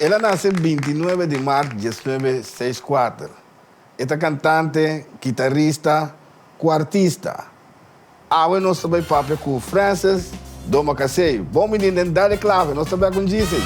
Ela nasceu 29 de março de 1964. Esta cantante, guitarrista, quartista. Agora nós também papo com Francis Doma Casseio. Bom menino, dá-lhe clave, nós também com Gisele.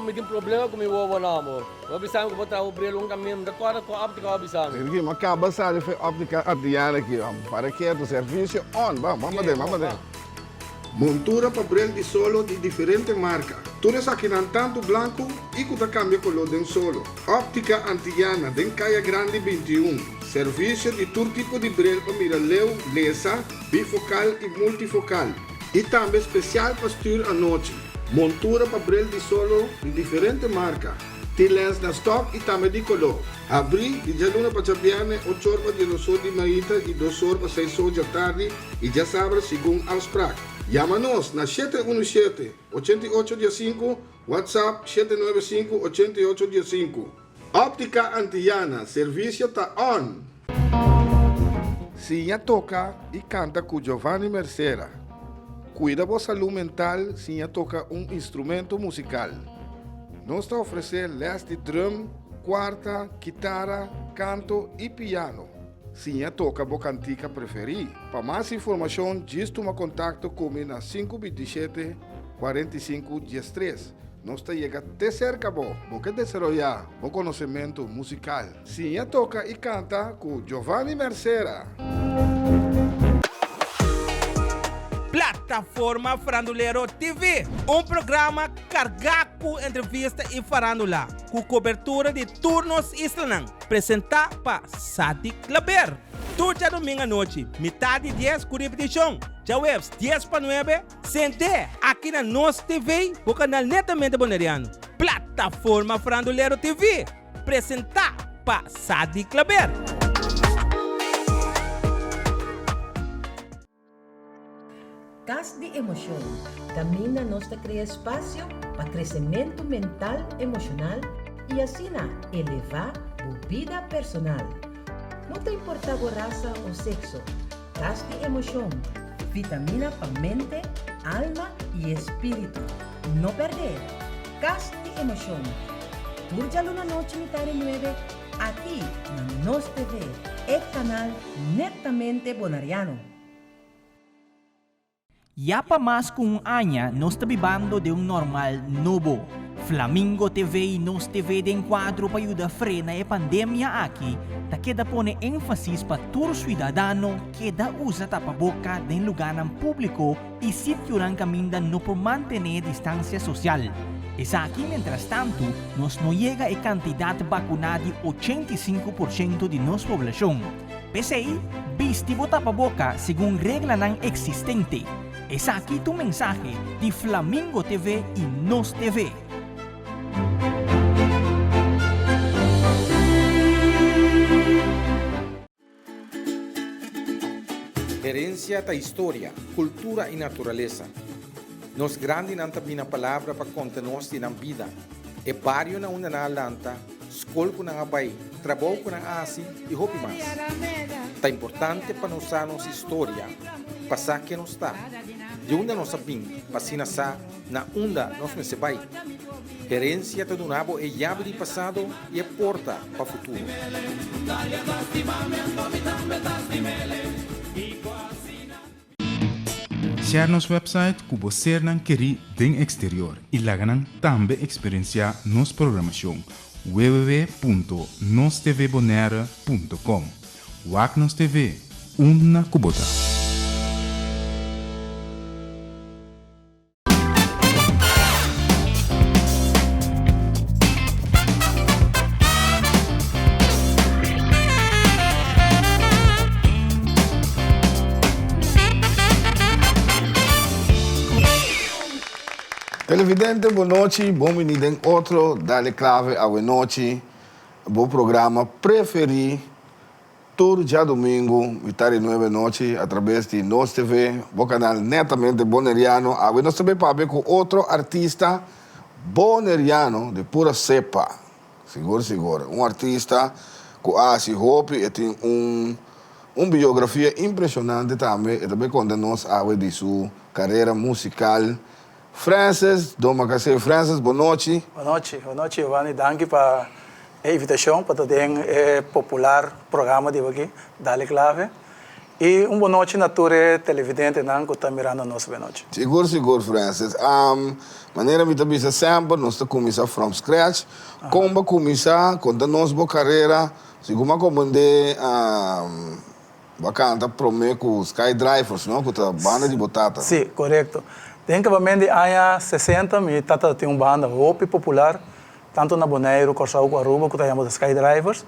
Kami din problema kung may wawa na mo. Mabisang ko ba tayo brilong kami da tua com a optica abisang. Aqui, mas acaba sabe foi óptica Adriana aqui, para que o serviço on, vamos ver. Montura papel de solo de diferente marca. Todas aqui não tanto branco e que cambia color de solo. Óptica Antiana, den Caia Grande 21. Serviço de todo tipo de brilho para miraleu, lesa, bifocal e multifocal. E também especial para estudar à noite. Montura para brilho de solo de diferente marca. Tem lens na stock e também de color. Abri e já luna para chapiane 8 horas de 2 horas de manhã e 2 horas para 6 horas da tarde e já sabe segundo aos prac. Llama-nos na 717-8815, WhatsApp 795-8815. Óptica Antiana, serviço está on. Sinha toca e canta com Giovanni Mercera. Cuida da saúde mental, Sinha toca instrumento musical. Nós está oferecendo les de drum, quarta, guitarra, canto e piano. Sinha toca a cantica preferida. Para mais informação, diz toma contato comigo na 527-4513. Nós está chegando até cerca, porque desarrollar o conhecimento musical. Sinha toca e canta com Giovanni Mercera. Plataforma Farandulero TV, programa carregado com entrevista e farandula, com cobertura de turnos islanang, apresentado para Sadik Laber. Todo domingo à noite, metade de 10 com repetição, já webs 10 para 9, sente aqui na nossa TV, o canal Netamente Bonariano. Plataforma Farandulero TV, apresentado para Sadik Laber. Cas de emoção. Camina nossa cria espaço para crescimento mental, emocional e assim elevar a vida personal. Não te importa a raça ou sexo. Cas de emoção. Vitamina para mente, alma e espírito. Não perder. Cas de emoção. Turjalo na noite metade 9 aqui na Nos TV, e canal Netamente Bonariano. Ya pa más kung anya, nos tabibando de normal novo. Flamingo TV e Nos TV de enquadro pa ayuda frena e pandemia aqui, ta queda pone énfasis pa tur ciudadano queda usa tapaboca de lugar ng publiko y sitio ng kaminda no por mantener distancia social. Es aquí, mientras tanto, nos no llega a cantidad vacunada de 85% de nuestra población. PCI, vistivo tapaboca según regla ng existente. Es aquí tu mensaje de Flamingo TV y Nos TV. Herencia da história, cultura e natureza. Nos grande nanta bina palavra para contar-nos de vida. E barrio na una na lanta, escola com na abai, trabalho com na asi e hopi mais. Tá importante para nós a nossa história, passar que nos está. De onde nós sabemos, passina sa na onda nós me sebai. Herência do nabo é chave de passado e é porta para o futuro. Share nos website que você não quer den exterior e lá ganham também experienciar nos programação www.nostvbonera.com. WAC Nos TV, uma cubota. Televidente, boa noite, bom menino em outro, dá-lhe clave à noite, bom programa preferido todo dia domingo, metade 9 da noite, através de Nos TV, o canal netamente boneriano. Agora nós também para ver com outro artista boneriano de pura cepa. Seguro. Um artista que hace hope e tem uma biografia impressionante também. E também conta nós de sua carreira musical. Francis, Francis, boa noite. Boa noite, Giovanni. Danke para a invitação para ter popular programa de aqui, Dale Clave. E boa noite na tua televidente que está mirando nós boa noite. Seguro, Francis. Maneira que também sempre, nós estamos começando from scratch. Como começar, conta nós boa carreira, como comandei bacana, promete com os Skydrivers, não? Com a banda de Botata. Sim, correto. Tem que realmente, há 60, minha tata tem uma banda hope popular, tanto na Bonaire, Corsau, com Aruba, que chamamos Skydrivers.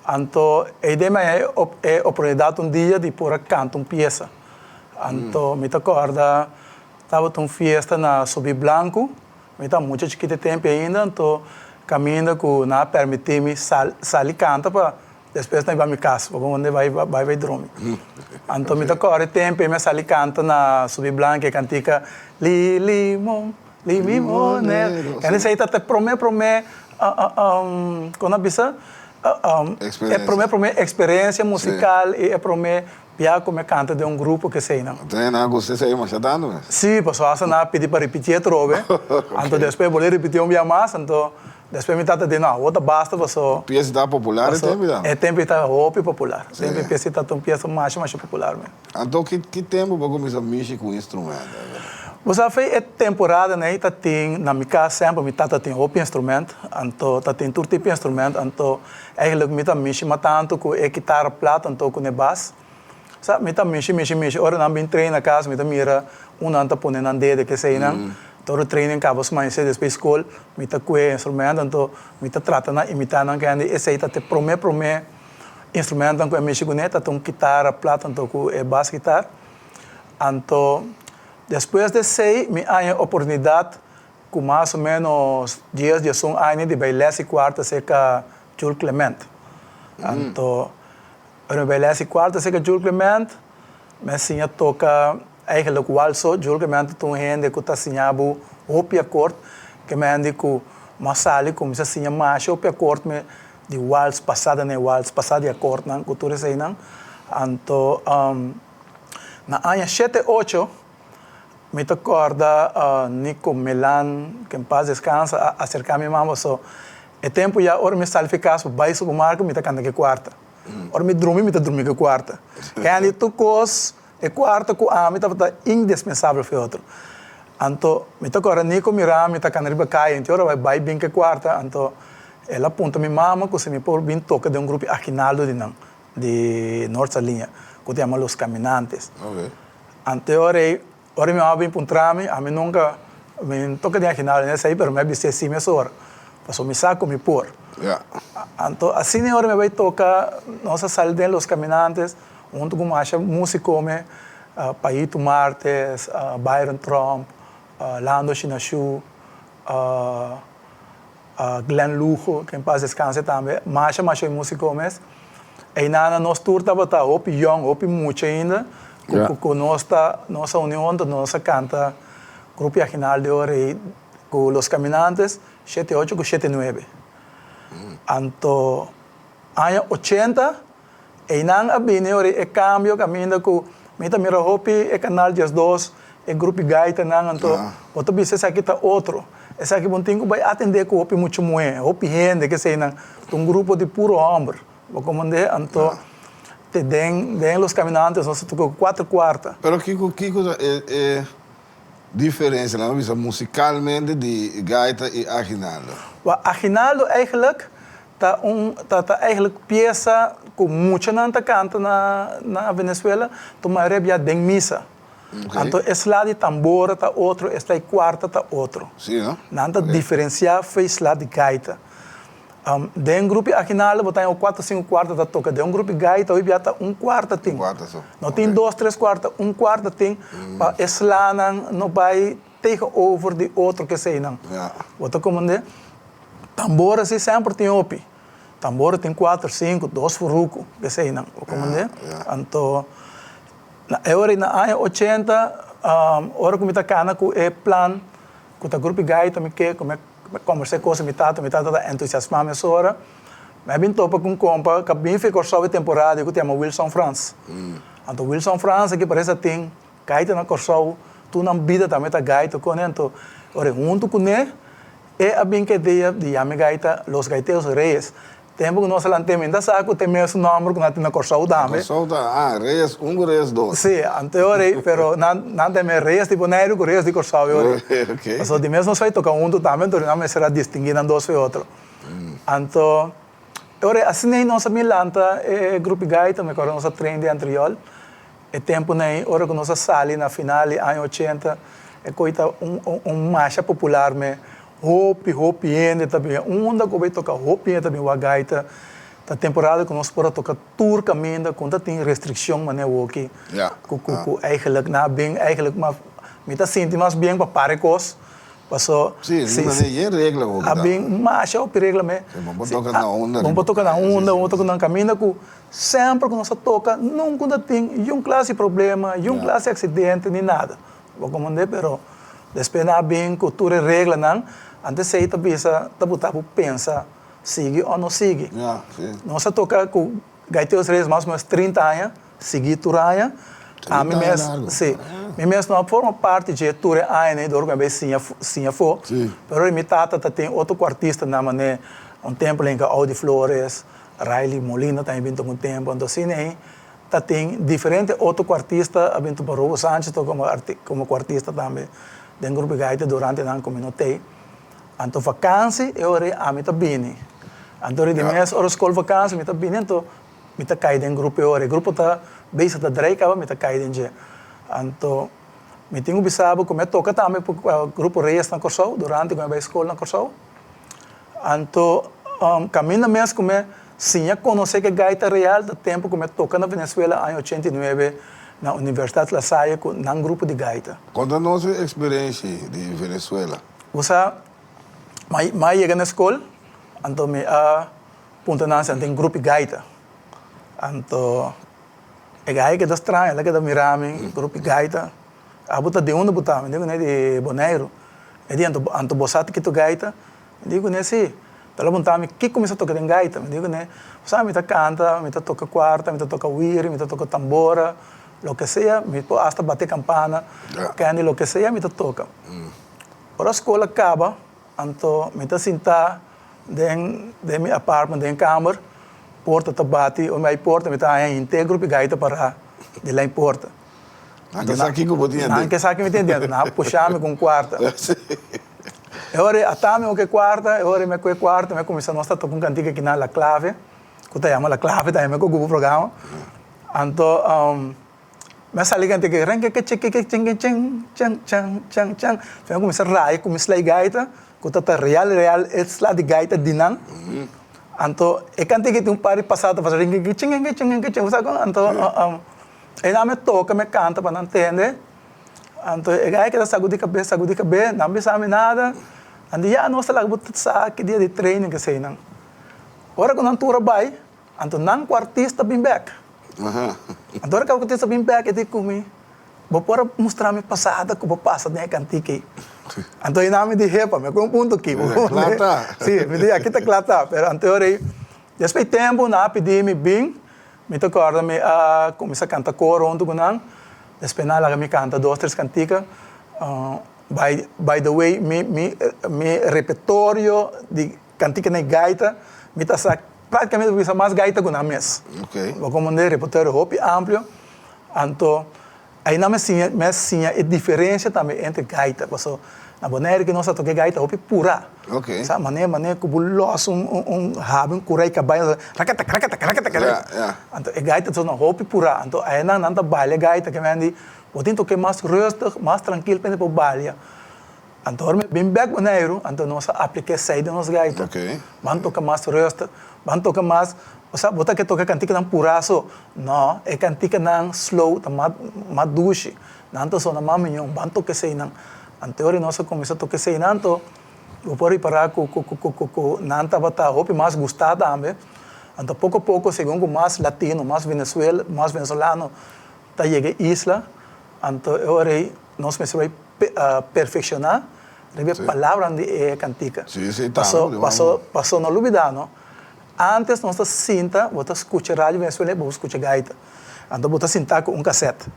Então, a ideia é a oportunidade dia de pôr cantar uma peça. Então, me acorda, estava uma festa na Subi Blanco, me está muito chiquito tempo ainda, então, caminho que não permite-me sair cantar para depois não ir para minha casa, porque onde vai dormir. Então, me acorda tempo, me sair cantar na Subi Blanco, que cantica Limon. Limonero. Quer dizer, até promete, quando a bisa, promete experiência musical e promete piar como canta de grupo que sei não. Tem nada você sei machadando, mas? Sim, posso fazer nada pedir para repetir trove. Então depois vou repetir dia mais, então depois me trata de não, outra basta você. Pieza está popular é tempo já. É tempo está hope popular. Sempre pieza está uma pieza mais popular mesmo. Então que tempo para começar a mexer com instrumento? Você fez a temporada, né? Tá tem na minha casa sempre me tata tem outro instrumento, então tá tem todo tipo de instrumento, então eigenlijk me tá mexer tanto com a guitarra plata, então com o bass. Sabe, me tá mexer. Ora não bem treino na casa, me tá mira anta poner na dedo que sei não. Todo treino em casa, mas depois escola, me tá com o instrumento, então me tá trata na imitar não que esse aí tá te promete instrumento com mexer com ele, tá com guitarra plata, então com a bass guitarra. Então depois de sei, me há a oportunidade, com mais ou menos 10 anos de bailar e quarta seca Jules Clement. Então, eu bailar e quarta seca Jules Clement, mas sim toca eigenlijk walso, Jules Clement tem gente que está assinando o piacort, que me andi com uma sala como se assinha mais o piacort me de waltz passada ne waltz passada de acort não, cultura sei não. Então, na ano 7-8 me acorda Nico Melan, que em paz descansa, acercar minha mãe, so, o tempo já, ora me salificasse, vai supermercado, me canta que quarta. Ora me dormi que quarta. Que ali tu cos, e quarta, com a me estava indispensável para outro. Então, me acorda Nico Miram, me canta riba cai, então ora vai bem que quarta, então, ela aponta minha mãe, que se me pôr bem toca de grupo Aguinaldo de Norte Linha, que se chama Los Caminantes. Então, ora me abro para um trame, a mim nunca me toca de Aguinaldo nessa aí, mas me avistei assim mesmo hora. Passou me saco, me pôr. Então, assim agora me vai tocar nossa sala de Los Caminantes, junto com mais música como Paito Martes, Byron Trump, Lando Chinachu, Glenn Lujo, que em paz descanse também, mais música como essa. E nós tour estava op young, op muito ainda, com nossa união, nossa canta, grupo Aguinaldo de hora com Los Caminantes, 7-8 com 7-9. Então, ano 80, e não abine hora e cambio, caminho com mira hopi e canal 12, e grupo Gaita não, então, outro bicho aqui tá outro. Esse aqui bom tempo vai atender com hopi muito muito, hopi gente que sei não, um grupo de puro homem, vou comandar, então den Los Caminantes, nós tocamos 4 quartas. Pero que coisa é diferença, não é? Musicalmente de Gaita e Aguinaldo. O Aguinaldo eigenlijk tá eigenlijk peça com muita nanta canta na Venezuela, tu maioria den missa. Então esse lado de tambor tá outro, esse lado de quarta tá outro. Sim, não? Nanta diferenciar fez lado de gaita. De grupo Aguinaldo, botar 4 ou 5 quartas da toca. De grupo Gaita, hoje já tá 1 quarta tem. Não tem 2, 3 quartas, 1 quarta tem. Para esse lado não vai take over de outro que sei não. Botar como tambor assim sempre tem opi. tambor tem 4, 5, 2 furuco, que sei não, comandante. Então, na ano 80, hora que me tá cana com o plan, com o grupo gaita me que como conversei com me tá entusiasmado me hora. Mas bem topa com compa, que bem ficou só a temporada que chama Wilson France. Então Wilson France aqui parece tem gaita na corção, tu não vida também tá gaita com então, ora junto com ele é a brincadeira de chama gaita Los Gaiteros Reyes. Tempo que nós lá temos ainda saco tem mesmo nome que nós temos na corção também. Corção Reyes 1, Reyes 2. Sim, anterior, pero não tem Reyes tipo Nairo com Reyes de corção. Ok. Então de mesmo sai toca um também, então não será distinguido em dois e outro. Então ora, assim nem nossa milanta grupo gaita, me acordo nossa treino de anterior. E tempo nem ora que nossa sali na final ano 80, é coisa marcha popular me hopi ainda também. Onda que vai tocar hopi ainda também o gaita. Da temporada que nós podemos tocar tour caminho, quando tem restrição maneira aqui. Eigenlijk na bem, eigenlijk mas me tá sentindo mais bem para parecos. Passou. Sim, não é regra o que. Bem, mas é o regra me. Vamos tocar na onda. Vamos tocar na onda, vamos tocar na caminho que sempre que nós toca, nunca tem um classe problema, um classe acidente nem nada. Vou comandar, pero depois na bem cultura regra não, antes sei tá pensa, tá botar para pensar sigue ou não sigue. Nós toca com gaiteiros reis mais ou menos 30 anos, seguir turanha. A mim mesmo, sim. Mim mesmo não forma parte de tudo ainda, do que sim for. Pero minha tata tem outro quartista na maneira, tempo em que Audi Flores, Riley Molina também vindo com tempo, então assim nem tá tem diferente outro quartista, a vindo para Robo Sánchez como quartista também, do grupo gaita durante a comunidade. Então vacância eu a mim tá bem. Então de mês hora escola vacância me tá bem, então me tá caído em grupo eu, o grupo tá bem tá dreika, me tá caído em dia. Então me tenho bisabo como toca também para o grupo Reis na Corsão durante quando vai escola na Corsão. Então caminho mesmo como sim, conhecer que gaita real do tempo como toca na Venezuela em 89 na Universidade La Salle com um grupo de gaita. Conta nossa experiência de Venezuela. Usa mais chega na escola, então me ponta nasa tem grupo gaita. Então é gaita que estranha, ela que da mirame, grupo gaita. A bota de onde botar, me digo né de Bonaire. E de anto bosate que tu gaita, me digo né sim. Então perguntava-me que começou a tocar em gaita, me digo né, sabe me tá canta, me tá toca quarta, me tá toca uiri, me tá toca tambora, lo que sea, me hasta bater campana, cani lo que sea, me tá toca. Ora a escola acaba, então me tá sentar de meu apartamento, de câmara, porta tá bate, o meu porta me tá íntegro para gaita para de lá em porta. Não que sabe que eu vou entender. Não que sabe que me entendendo, não puxar-me com quarta. Agora, até me quarta, agora me quarta, me começa a nossa tocar um cantiga aqui na clave, que tá chamando a clave, tá chamando o programa. Então, me sali cantiga, ranque que chang, eu começa a raio, começa a gaita, que tá real, é lá de gaita dinam. Então, e cantiga tem par passado fazer ranque que chang, sabe? Então, ela me toca, me canta para não entender. Então, é gaita que tá sagudi cabeça, não me sabe nada. Andi ya nós lá botar sa que dia de treino que sei não. Ora quando antura vai, então não quartista bem back. Agora que o quartista bem back é de comer. Vou para mostrar me passada que vou passar né cantique. Então eu não me disse para me com um ponto aqui. Claro. Sim, me disse aqui tá claro, pero anterior depois tempo na pedi me bem, me tocar me a começar a cantar coro onde com não. Depois na lá me canta 2, 3 canticas. By the way, mi repertório de cantica na gaita, me tá praticamente bisa mais gaita que na mes. Vou comandar repertório hopi amplo, então aí na mesinha é diferença também entre gaita, porque na Bonaire que nós toca gaita hopi pura. Sabe maneira que bulos haben kurai cabai, rakata. Então é gaita só na hopi pura, então aí não tá baile gaita que vem o tinto que mais rustig, mais tranquilo para o baile. Então, bem back Bonaire, então nós aplicamos saída nos gaita. Vamos tocar mais rustig, vamos tocar mais, você bota que toca cantica não puraço, não, é cantica não slow, tá mais duche, não tô só na maminho, vamos tocar saída. Então, nós começamos a tocar saída, então eu posso reparar que não estava mais gostado também. Então, pouco a pouco, segundo mais latino, mais venezuelano, está chegando à isla. Então, agora nós precisamos perfeccionar a palavra de cantica. Sim, Passou no olvidar, não? Antes, nós sinta, você escuta rádio venezuelano, você escuta gaita. Então, você sinta com cassete.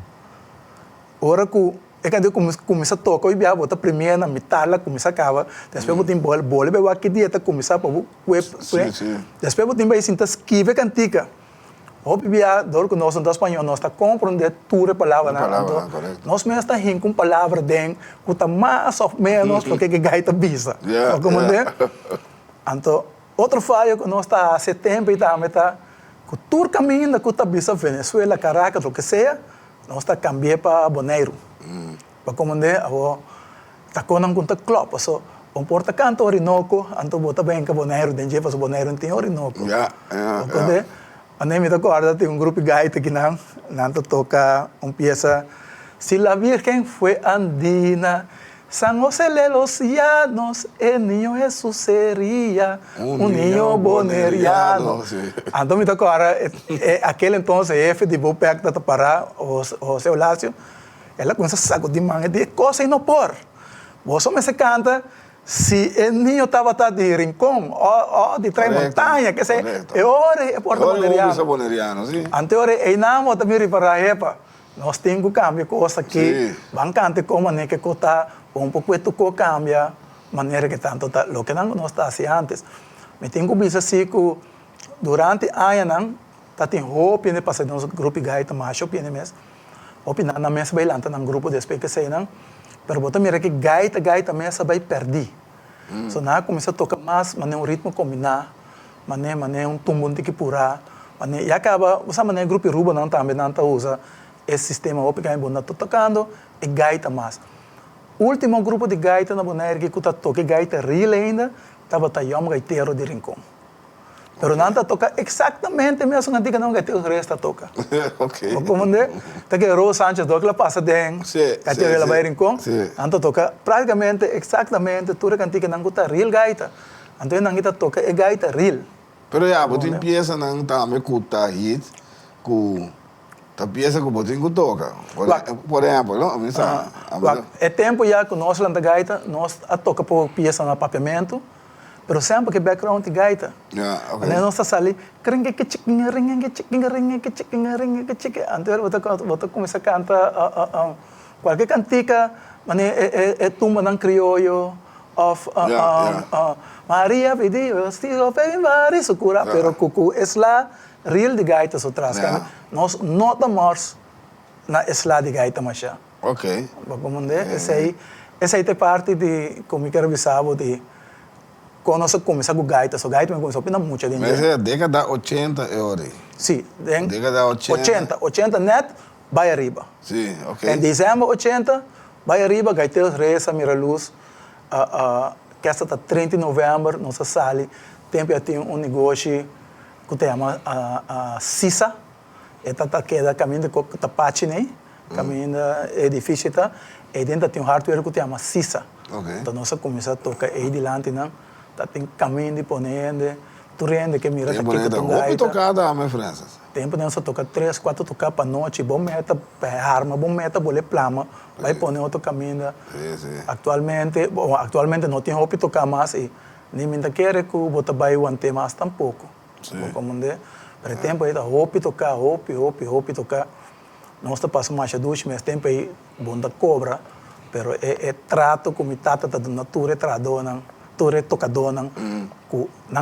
Agora, quando começa a tocar, você primeiro na metade, começa a acabar. Depois, você bola, aqui dieta, começa a depois, você sinta esquiva cantica. Dor que nós, no espanhol, nós estamos compreendendo toda a palavra. Nós mesmos estamos com palavras dentro, que está mais ou menos do que a gaita visa. Então, outro falho que nós estamos há 70 e também está, que todo caminho que está visa Venezuela, Caracas, o que seja, nós estamos cambiando para Bonaire. Para compreender, está com um clube. Um porta canto Orinoco, então bota bem que Bonaire, dentro de Bonaire tem Orinoco. A mim me acorda, tem grupo de gaita que não toca uma peça. Si la Virgen fue andina, San José de los Llanos, el niño Jesús sería un niño boneriano. Então me acorda, aquele entonces, F de Boa Pecta para o seu Lácio, ela começa a sacudir manga de coisa e não por. Você me se canta, se o niño estava de rincón, ou de trás montanha, que sei, é porta boneriano. Anterior, não também reparar, nós temos que cambiar coisa que vão cantar como maneira que está, um pouco de cambia, maneira que tanto está, o que não está assim antes. Me tenho que dizer assim que durante anos, está tem roupa, né, passando no grupo de gaita, macho, mesmo, opinando na mesa bailando num grupo de que sei não. Pero bota mira que gaita mesa vai perder. So na começa a tocar mais, mas um ritmo combinar, mas um tumbum de que purar, mas e acaba, você mané grupo ruba não também não usa esse sistema o que é bom tocando e gaita mais. Último grupo de gaita na Bonaire que está toca gaita real ainda, estava taiom gaiteiro de rincón. Pero não toca exatamente mesmo antiga não gaiteiro resta toca. Ok. Como tá que Rose Sanchez do que ela passa dentro, gaiteiro ela vai rincón, não toca praticamente exatamente tudo que antiga não está real gaita. Então não está toca é gaita real. Pero já, você empieza não tá me cuta hit, com a peça que você toca. Por exemplo, não? É tempo já que nós lá na gaita, nós toca por peça no papiamento. Pero sempre que background de gaita. Nós estamos ali, antes você começa a cantar qualquer cantica, é tumba num criollo, Maria pediu, estou bem vários cura, pero cucu é lá real de gaita so traz. Nós não estamos na esla de gaita mas já. Ok. Como essa aí é parte de como eu quero avisar de quando nós começamos com gaita, so gaita me começou a opinar muito de mas é década 80 euros. Sim, década 80 net vai arriba. Sim, ok. Em dezembro 80 vai arriba, gaiteiros reza mira luz. Que esta 30 de novembro nossa sala tempo tem negócio que se chama Sisa. Esta queda caminho de Tapachi, né? Caminho do edifício tá. E dentro tem hardware que se chama Sisa. Então nós começamos a tocar aí delante, não? Tem caminho de ponente, turende que mira aqui que tu gaita. Tocada, minha França. Tempo nós toca 3, 4 tocar para noite, bom meta, arma, bom meta, bolé plama, vai pôr outro caminho. Atualmente não tem roupa tocar mais e nem me quer que o bota vai aguentar mais tampouco. Como é? Para tempo aí da roupa tocar. Nós passamos mais de 2 meses tempo aí bom da cobra, pero é trato com mitata da natura tradona. Tore tocador não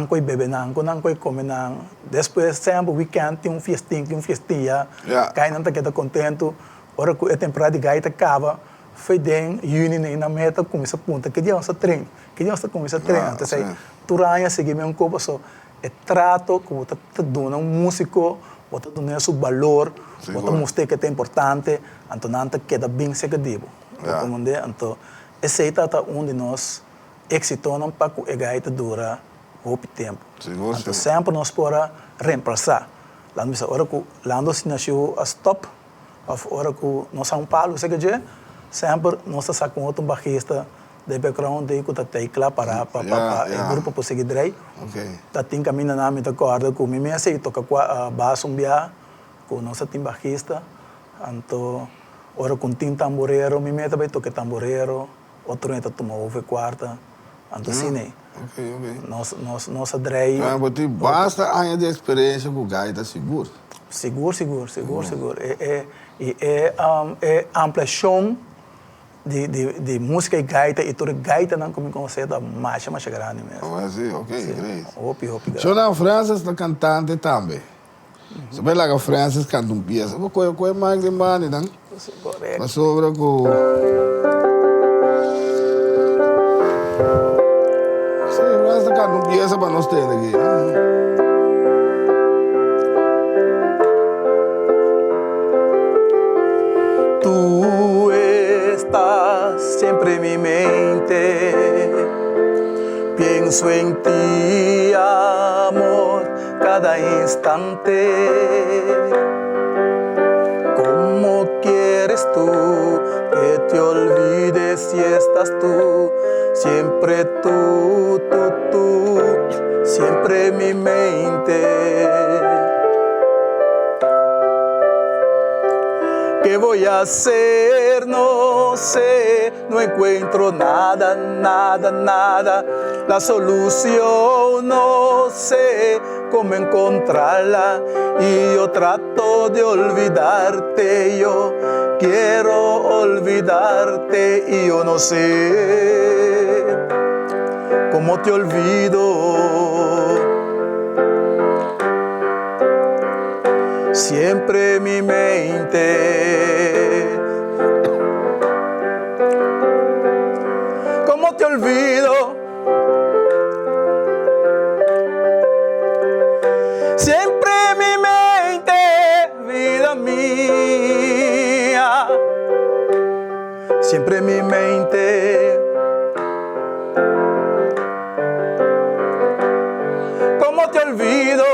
coi bebe não coi come não depois sempre weekend tem festinha cai não tá que tá contento ora que a temporada de gaita acaba foi em junho na meta começa a ponta que dia nossa treino então sei turanha seguimento copo só é trato que você tá dando músico você dando seu valor você mostra que é importante então não tá queda bem seguro como então esse aí tá onde nós éxito não para que a gaita dura muito tempo. Então sempre nós podemos reemplazar. Lá no hora que lá nós nasceu a stop, a hora que nós São Paulo, sempre nós sacamos outro baixista de background de ku ta tecla para Yeah. el grupo po seguir drei. Okay. Ta tin camina na mi ta corda ku mi me sei toca basso umbia ku nossa tim bajista. Anto ora com tim tamborero, mi me também toca tamborero, outro neta toma over quarta. Anto cine. Okay. Nossa drei. Ah, mas basta anos de experiência com gaita seguro. Seguro. É ampliação de música e gaita, e toda gaita não como conceito mais grande mesmo. Ah, sim, ok, great. Hopi. Yo na Francis na cantante também. Sabe lá que a Francis canta pieza. Qual é mais de mano, não? Correto. Mas sobre com... Sim, Francis canta pieza para nós ter aqui. Tú estás siempre en mi mente, pienso en ti, amor, cada instante. ¿Cómo quieres tú que te olvides si estás tú? Siempre tú, siempre en mi mente. ¿Qué voy a hacer? No sé, no encuentro nada. La solución no sé cómo encontrarla y yo trato de olvidarte. Yo quiero olvidarte y yo no sé cómo te olvido. Siempre en mi mente. ¿Cómo te olvido? Siempre en mi mente, vida mía. Siempre en mi mente. ¿Cómo te olvido?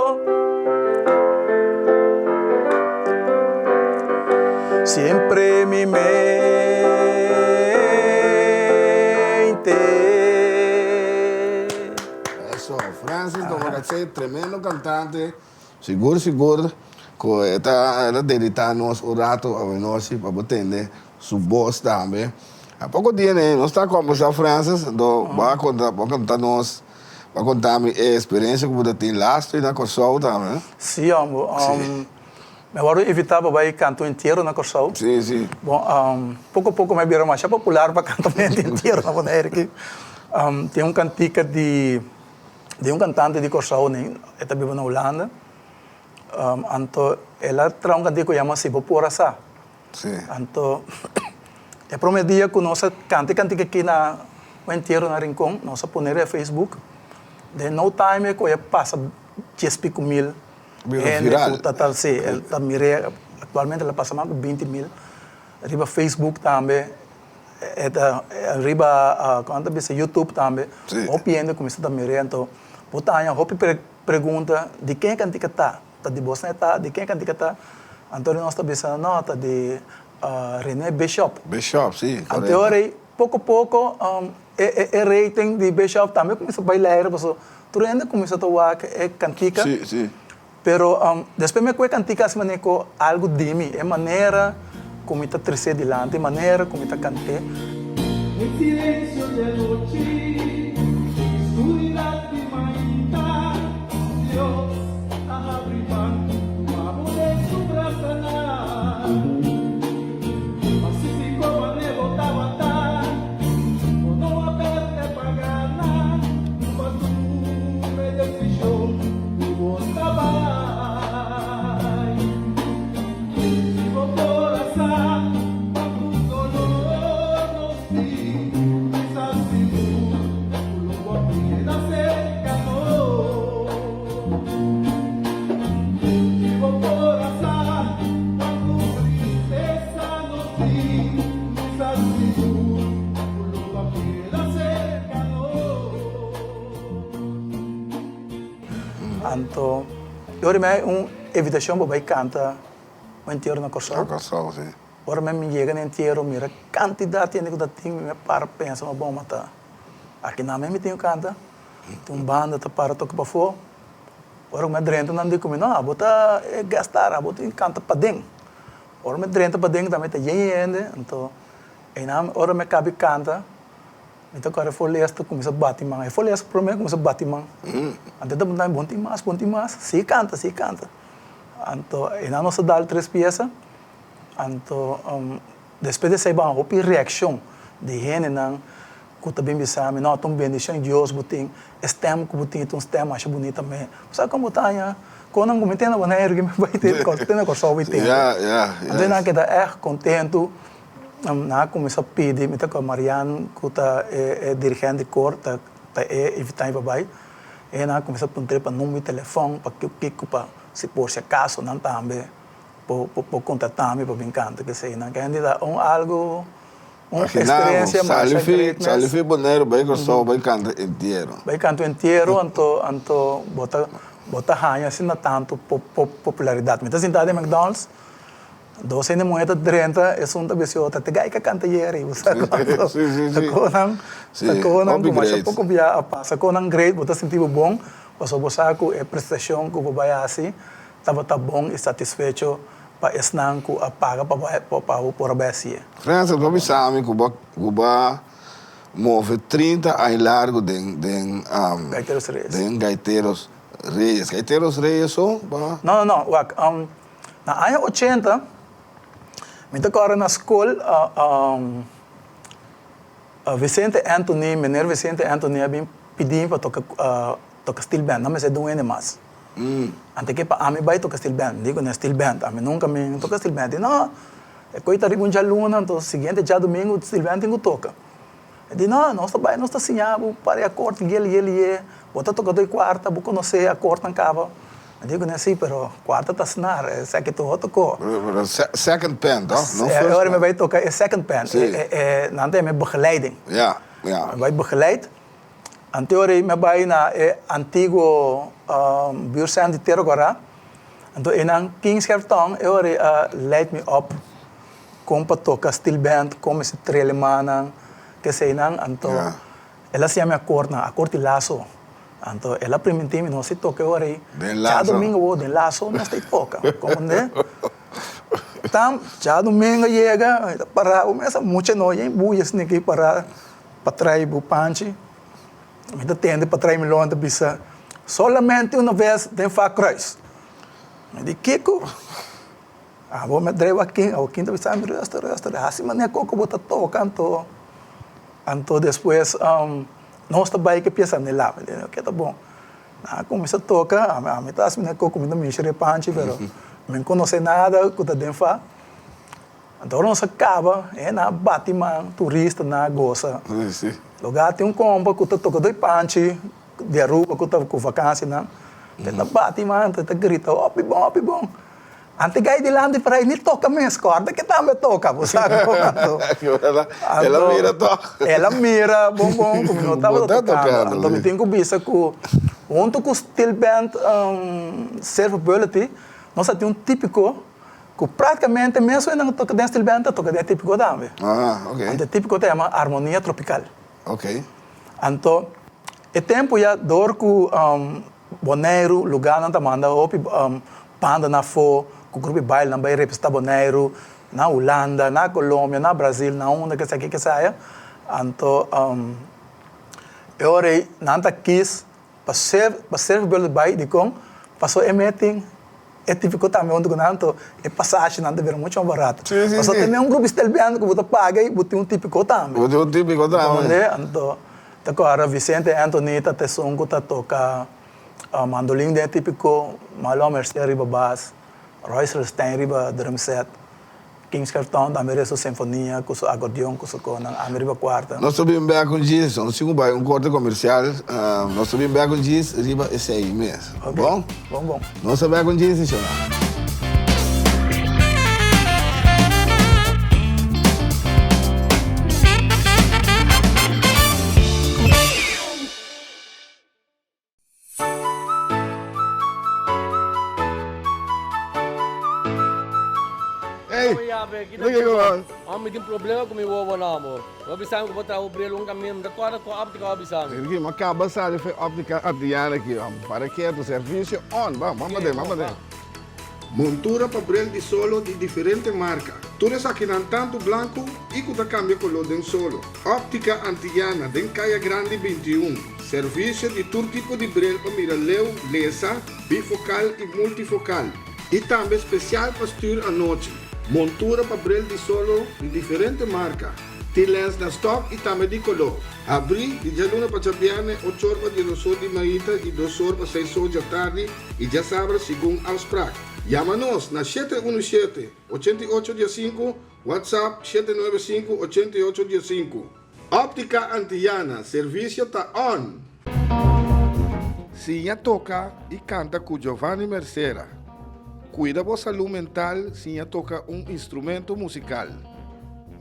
Siempre en mi mente. Eso, Francis, como que sei, tremendo cantante. Seguro. Que está dedicando o rato a nós para entender sua voz também. Há pouco dia, né? Nós estamos conversando, Francis, vai contar a experiência que você tem lá na Corsol também. Sim, amor. Eu evitar para canto inteiro na Corsol. Sim. Bom, pouco a pouco me vira mais popular para cantar inteiro na Bonaire. Tem cantica de um cantante de Corsol, né? Ele vive na Holanda. Anto ela traz cantico que chama Sibo Porasa. Sim. Anto eu prometia que nós cantica aqui na inteiro na Rincón, nós poner no Facebook. De no time que eu passa 10.000. Viral. Total, sim. Atualmente ela passa mais de 20.000. Arriba Facebook também. Arriba quando você YouTube também. Opiando como está mirando. Então, botanya, hopi pergunta de quem cantica tá? Tá de Bosnia tá? De quem cantica tá? Então nós está pensando nota de René Bishop. Bishop, sim. Então pouco a pouco rating de Bishop também começa a bailar, porque tu ainda começa a tocar cantica. Sim. Pero depois me cuesta cantar assim maneco algo de mim, é maneira como está trazer adiante, maneira como está cantar. En silencio de noche, oscuridad de mañana, Dios abre mano de su brazo. Pacífico vale botaba tal, no va a verte para ganar, cuando me desdichó. Anto, eu me uma invitação para cantar inteiro na Corsol. Na Corsol, sim. Ora me llega inteiro, mira quantidade de que tem, me para pensa, mas bom matar. Aqui na me tenho canta, tem banda tá para tocar para fora. Ora me drenta não digo me não, bota gastar, bota canta para dentro. Ora me drenta para dentro também tá ainda, então e na ora me cabe canta. Então cara folhesta começa a bater mão, folhesta para mim começa a bater mão. Até da bom mais, se canta. Então e na nossa dá 3 peças. Então depois de sair uma reação de gente não que também bisa me não tão bendição de Deus botem stem que botem um stem acho bonito também. Sabe como tá já quando não comentei na maneira que me vai ter com só vai ter. Então na que é contento na começa a pedir me tá com Mariano que tá dirigente de cor tá evitar babai e na começa a perguntar para número de telefone para que para se por se acaso não também por contatar-me para brincar que sei não que ainda algo uma experiência mais Salifi Bonero vai com só vai canto inteiro então bota ranha assim não tanto popularidade mas assim tá de McDonald's 12 de moeda 30 é um tabesio tá gai que canta yeri usa conan como acha pouco via passa conan great bota sentido bom passou bosaco é prestação que vai assim tava tá bom e satisfeito para esnan ku apaga para por abesia. França, como sabe que Cuba move 30 anos largo de Gaiteros Reis. De Gaiteros Reis. Gaiteros Reis só? Não, na ano 80, me tocou na escola Vicente Anthony, menino Vicente Anthony, havia pedido para tocar steel band, não me sei de onde mais. Ante que para mim vai tocar steel band, digo na steel band, a mim nunca me toca steel band, não, é coisa de já luna, então seguinte já domingo steel band tenho toca. Eu digo não, nós está assinado para a corte ele bota tocar 2 quartas, vou conhecer a corte na cava. Eu digo não sim, pero quarta está assinar, é que tu tocou. Second band, não? Agora me vai tocar é second band, não tem me begeleiding. Ja. Vai begeleid. Em teoria, me vai na antigo buurcentrum de Terogora. Então, em 15 cartão, eu leid me op com para tocar steel band, como esse trelemana, que sei não. Então, ela se chama a corte laço. Então, ela permitiu-me não se tocar agora. Já domingo, de laço, não se toca. Como né? Então, já domingo chega, para começa muito noite, em buias, ninguém para trair o panche. Me atende para trair milhões de bisa. Solamente uma vez tem facrois. Me diz, Kiko, vou me trair aqui, a quinta vez me resta. Assim, mas nem coco bota tocando. Então, depois, nós também que pensamos lá, que tá bom. Começa a tocar, a metade me coco me dá me encher panche, pero não conhece nada que tá dentro. Então, nós acaba, na Batman, turista, na goza. Lugar tem compa que tá tocando 2 panche, de aruba que tá com vacância, não? Tá Batman, tá grita, op bom. Ante gai de lá de para aí, toca mesmo, corda que também toca, você sabe? Ela mira toca. Ela mira, bom, como não estava tocando. Então, me tenho que bisa que, junto com o steel band surfability, nós temos típico, que praticamente mesmo não toca dentro steel band, toca dentro típico também. Ok. Então, típico se chama harmonia tropical. Ok. Então, o tempo já dor com Bonaire, lugar não tá manda, panda na fo, com o grupo de baile não vai representar Bonaire, na Holanda, na Colômbia, na Brasil, na onde que saia. Então, eu não tá quis para ser pelo baile de com, passou emiting, é típico também onde não é passagem não deve muito mais barato. Mas tem um grupo estelbiano que você paga e botou típico também. Botou típico também. Então, agora Vicente Anthony tá tesongo tá toca mandolim de típico, Malo Mercier riba bass, Royce Stein riba drum set, Kings Carton da Merece Sinfonia, com o acordeão, com o cona, a riba quarta. Nós subimos bem com Giz, nós tínhamos um corte comercial, nós subimos bem com Giz, riba esse aí mesmo. Bom? Bom. Nós subimos com Giz, isso Sige ko. May din problema kung may wawa na mo. Mabisang ko ba trabaho brelo ang kami da tua ko apti ka abisang. Sige, makabasa de óptica Adriana aqui, ó. Para que o serviço vamos ver. Montura papel de solo de diferente marca. Tu res aqui não tanto blanco e que cambia color de solo. Óptica Antiana, den Caia Grande 21. Serviço de todo tipo de bril para miraleu, lesa, bifocal e multifocal. E também especial para estudar à noite. Montura papel de solo de diferente marca. Tem lens na stock e também de color. Abri de jaluna para chapiane, 8 horas de 2 horas de manhã e 2 horas para 6 horas da tarde e já sabe segundo Ausprak. Llama-nos na 717-8815, WhatsApp 795-8815. Óptica Antiana, serviço tá on. Sinha toca e canta com Giovanni Mercera. Cuida da saúde mental, Sinha toca instrumento musical.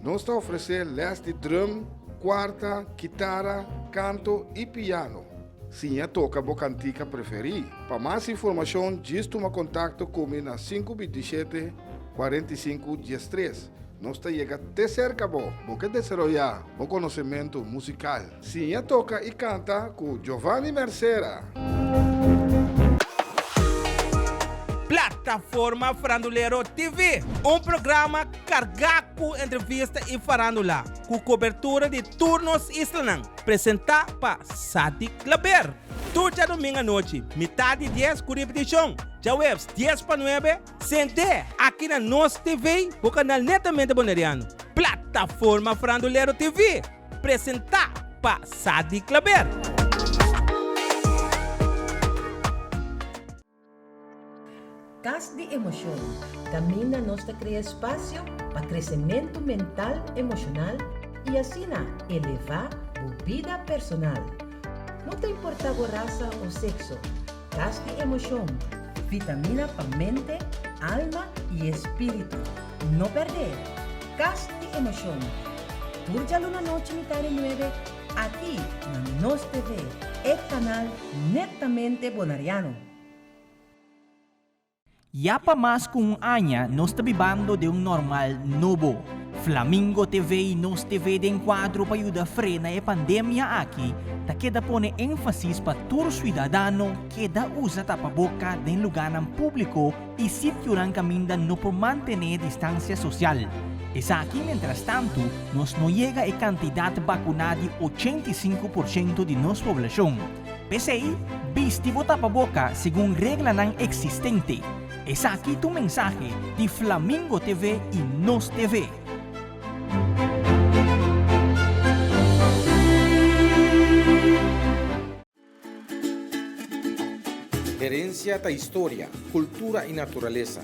Nós está oferecendo les de drum, quarta, guitarra, canto e piano. Sinha toca a cantica preferida. Para mais informação, diz toma contato comigo na 527-45-13. Nós está chegando até cerca, porque desarrollar o conhecimento musical. Sinha toca e canta com Giovanni Mercera. Plataforma Farandulero TV, programa cargado com entrevista e farandula, com cobertura de turnos islanang, apresentado por Sadik Laber. Todo domingo à noite, metade 10 com repetição, já webs 10 para 9, sente aqui na Nos TV, o canal netamente boneriano. Plataforma Farandulero TV, apresentado por Sadik Laber. Cas de Emoção camina nos cria espaço para crescimento mental, emocional e assim elevar a vida personal. Não te importa a raça ou sexo. Cas de Emoção, vitamina para mente, alma e espírito. Não perder. Cas de Emoção. Turja luna noite metade 9 aqui na Nos TV, é canal netamente bonariano. Ya pa mas kung anya nos tabibando de normal novo. Flamingo TV e Nos TV de enquadro para ayuda frena e pandemia aqui, ta queda pone énfasis pa tur ciudadano queda usa tapaboca de lugar ng público y sitio lang kaminda no por mantener distancia social. Es aquí, mientras tanto, nos no llega a cantidad vacunada de 85% de nuestra población. Pese ahí, vistivo tapaboca según regla ng existente. Es aquí tu mensaje de Flamingo TV y Nos TV. Herencia da história, cultura e natureza.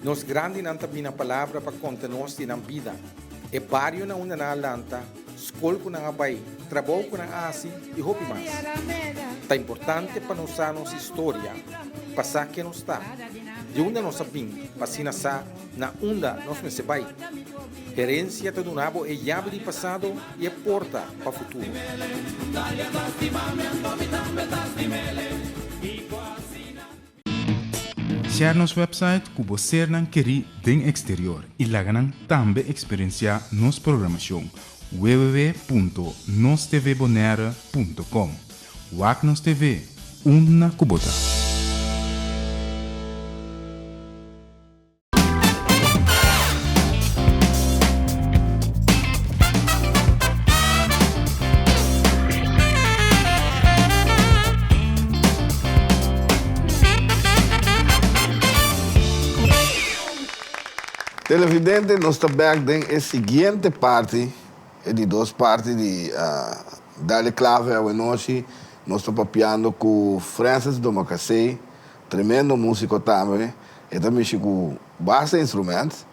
Nos grande nanta bina palavra para conta-nos de vida. E barrio na una na lanta, escola ko na abay, trabalho ko na asi e hopi mais. Tá importante para nos nossa história, passar que nos está. De onde nós sabim, passina sa, na onda nós me sebay. Herencia do nabo é llave de passado e é porta para o futuro. Share nos website que você não quer den exterior e lá ganham também experienciar nos programação www.nostvbonera.com. Wagnos TV, uma kubota. Televidente, nós estamos aqui na seguinte parte, de duas partes de Dale Clave ao Enoshi. Nós estamos papiando com Francis Domocasei, tremendo músico também, e também com bastante instrumentos.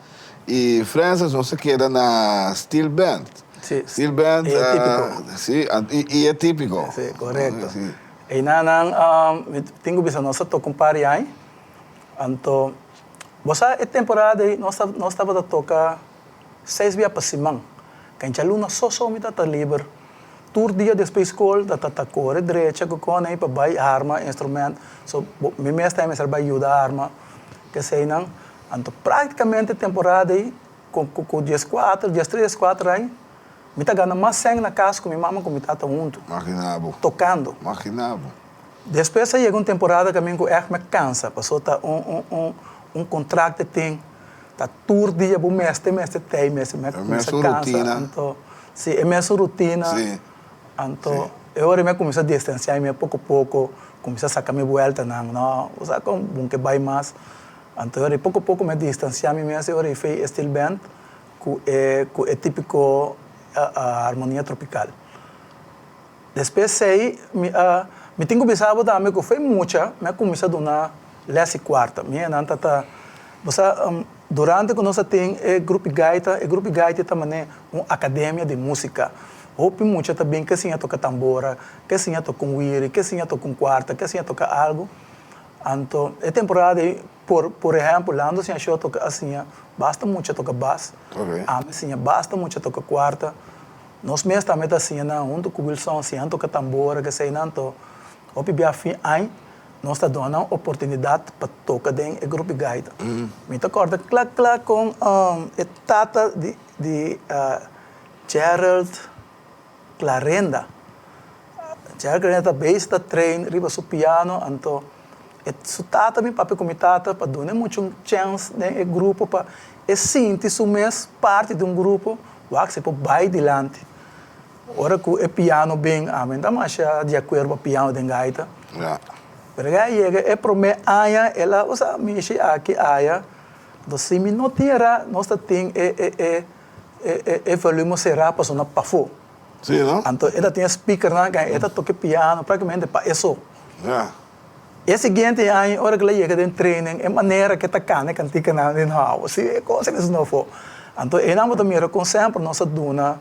E Francis nós queda na Steel Band. Sí, Steel Band é típico. Sí, e é típico. Sí, correcto. Sí. E nanang, tenho visto nós tocamos pari aí, então você é temporada aí nós estava a tocar 6 dias para semana. Quem já luna só me tá livre. Tour dia depois escola tá corre direita com aí para vai arma instrumento. So me mestre me serve ajuda arma que sei não. Então praticamente temporada aí com 10, 3, 4 anos, me tá ganhando mais sangue na casa com minha mãe, com minha tata junto. Imaginavo. Tocando. Imaginavo. Depois chega uma temporada que a mim me cansa, passou tá contrato que tem, tá todo dia, bom mês, me começa a cansa. Então, sim, é mesmo rotina. Sim. Então, eu me começo a distanciar-me pouco a pouco, começo a sacar minha volta, não, usar como bom que vai mais. Então, eu pouco a pouco me distanciar-me mesmo, eu fiz steel band, que é típico a harmonia tropical. Depois sei, me tenho pensado também que foi muita, me comecei a donar lesse quarta. Minha nanta tá, você durante que nós tem grupo gaita também é uma academia de música. Houve muita também que assim toca tambora, que assim toca com wiri, que assim toca com quarta, que assim toca algo. Então, é temporada, por exemplo, lá assim a toca assim, basta muito toca bass. Okay. Assim, basta muito toca quarta. Nós mesmos também assim, não, com o Wilson assim, toca tambora, que sei não, então, o bia fim aí, nós está dando oportunidade para tocar dentro do grupo gaita. Me acorda clac com a tata de Gerald Clarenda. Gerald Clarenda base da trein, riba su piano, então su tata mi papi com mi tata para dar muito chance dentro do grupo para sentir su mes parte de grupo, que se pode vai adiante. Ora que o piano bem, ainda mais de acordo com o piano de gaita. Pero é para mim, ela usa mishi aqui, do se me não tira, nós tem volume será para sonar para fora. Sim, não? Então, ela tem speaker, ela toca piano, praticamente para isso. E seguinte ano, hora que ela chega de training, é maneira que está cantica na house, se é coisa que não for. Então, eu não vou me com sempre nossa duna,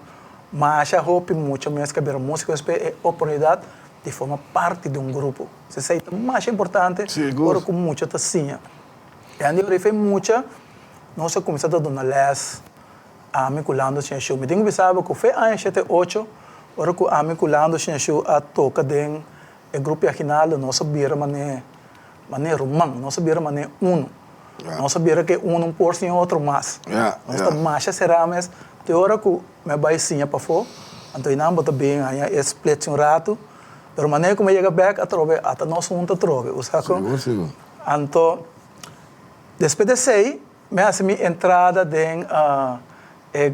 mas a roupa muito mais que a música é oportunidade de formar parte de grupo. Se é mais importante, agora com muita tacinha. E aí eu fiz muita, nós começamos a dar les, a mim colando tinha show. Me tenho pensado que foi ano 78, agora que a mim colando tinha show a toca dentro do grupo original, nós sabia mané romã, nós sabia mané nós sabia que por cima outro mais. Nós estamos mais será mas de hora que me vai sim para fora, então não bota bem aí split um rato. Pero maneira como chega back a trove, até nós juntos trove, o saco. Seguro. Então, depois de sei, me hace minha entrada dentro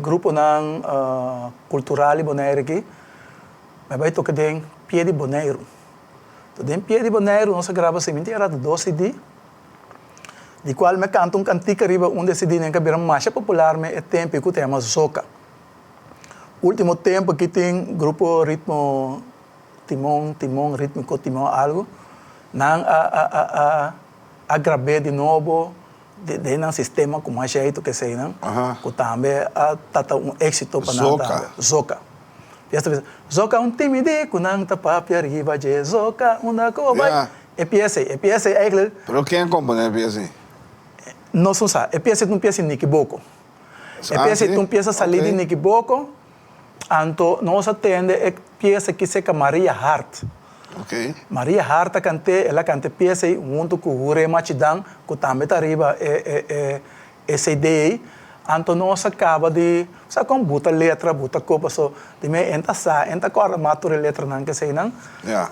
grupo nan cultural bonaire aqui, me vai tocar dentro Pie de Boneiro. Então, dentro Pie de Boneiro, nós grava assim, mentira, 12 CD, de qual me canto cantiga arriba, CD que vira mais popular, é tempo que chama Zoca. Último tempo que tem grupo ritmo Timão, rítmico, Timão, algo. Não a gravei de novo, de um sistema com mais jeito que sei, não? Que também está um êxito para nós. Zoca. Zoca timide, que não está para arriba, de Zoca, coisa. É pieza é aquele. Pero quem compõe a pieza? Não sou só. É pieza não pieza Nicky Boko. É pieza não pieza salir de Nicky Boko. Então, nós atendemos a peça que se chama Maria Hart. Maria Hart ela canta peça junto com o Ure Machidang, que também está arriba essa ideia. Então, nós acaba de, sabe como bota letra, bota copa, so, de me entra corda matura letra não que sei não.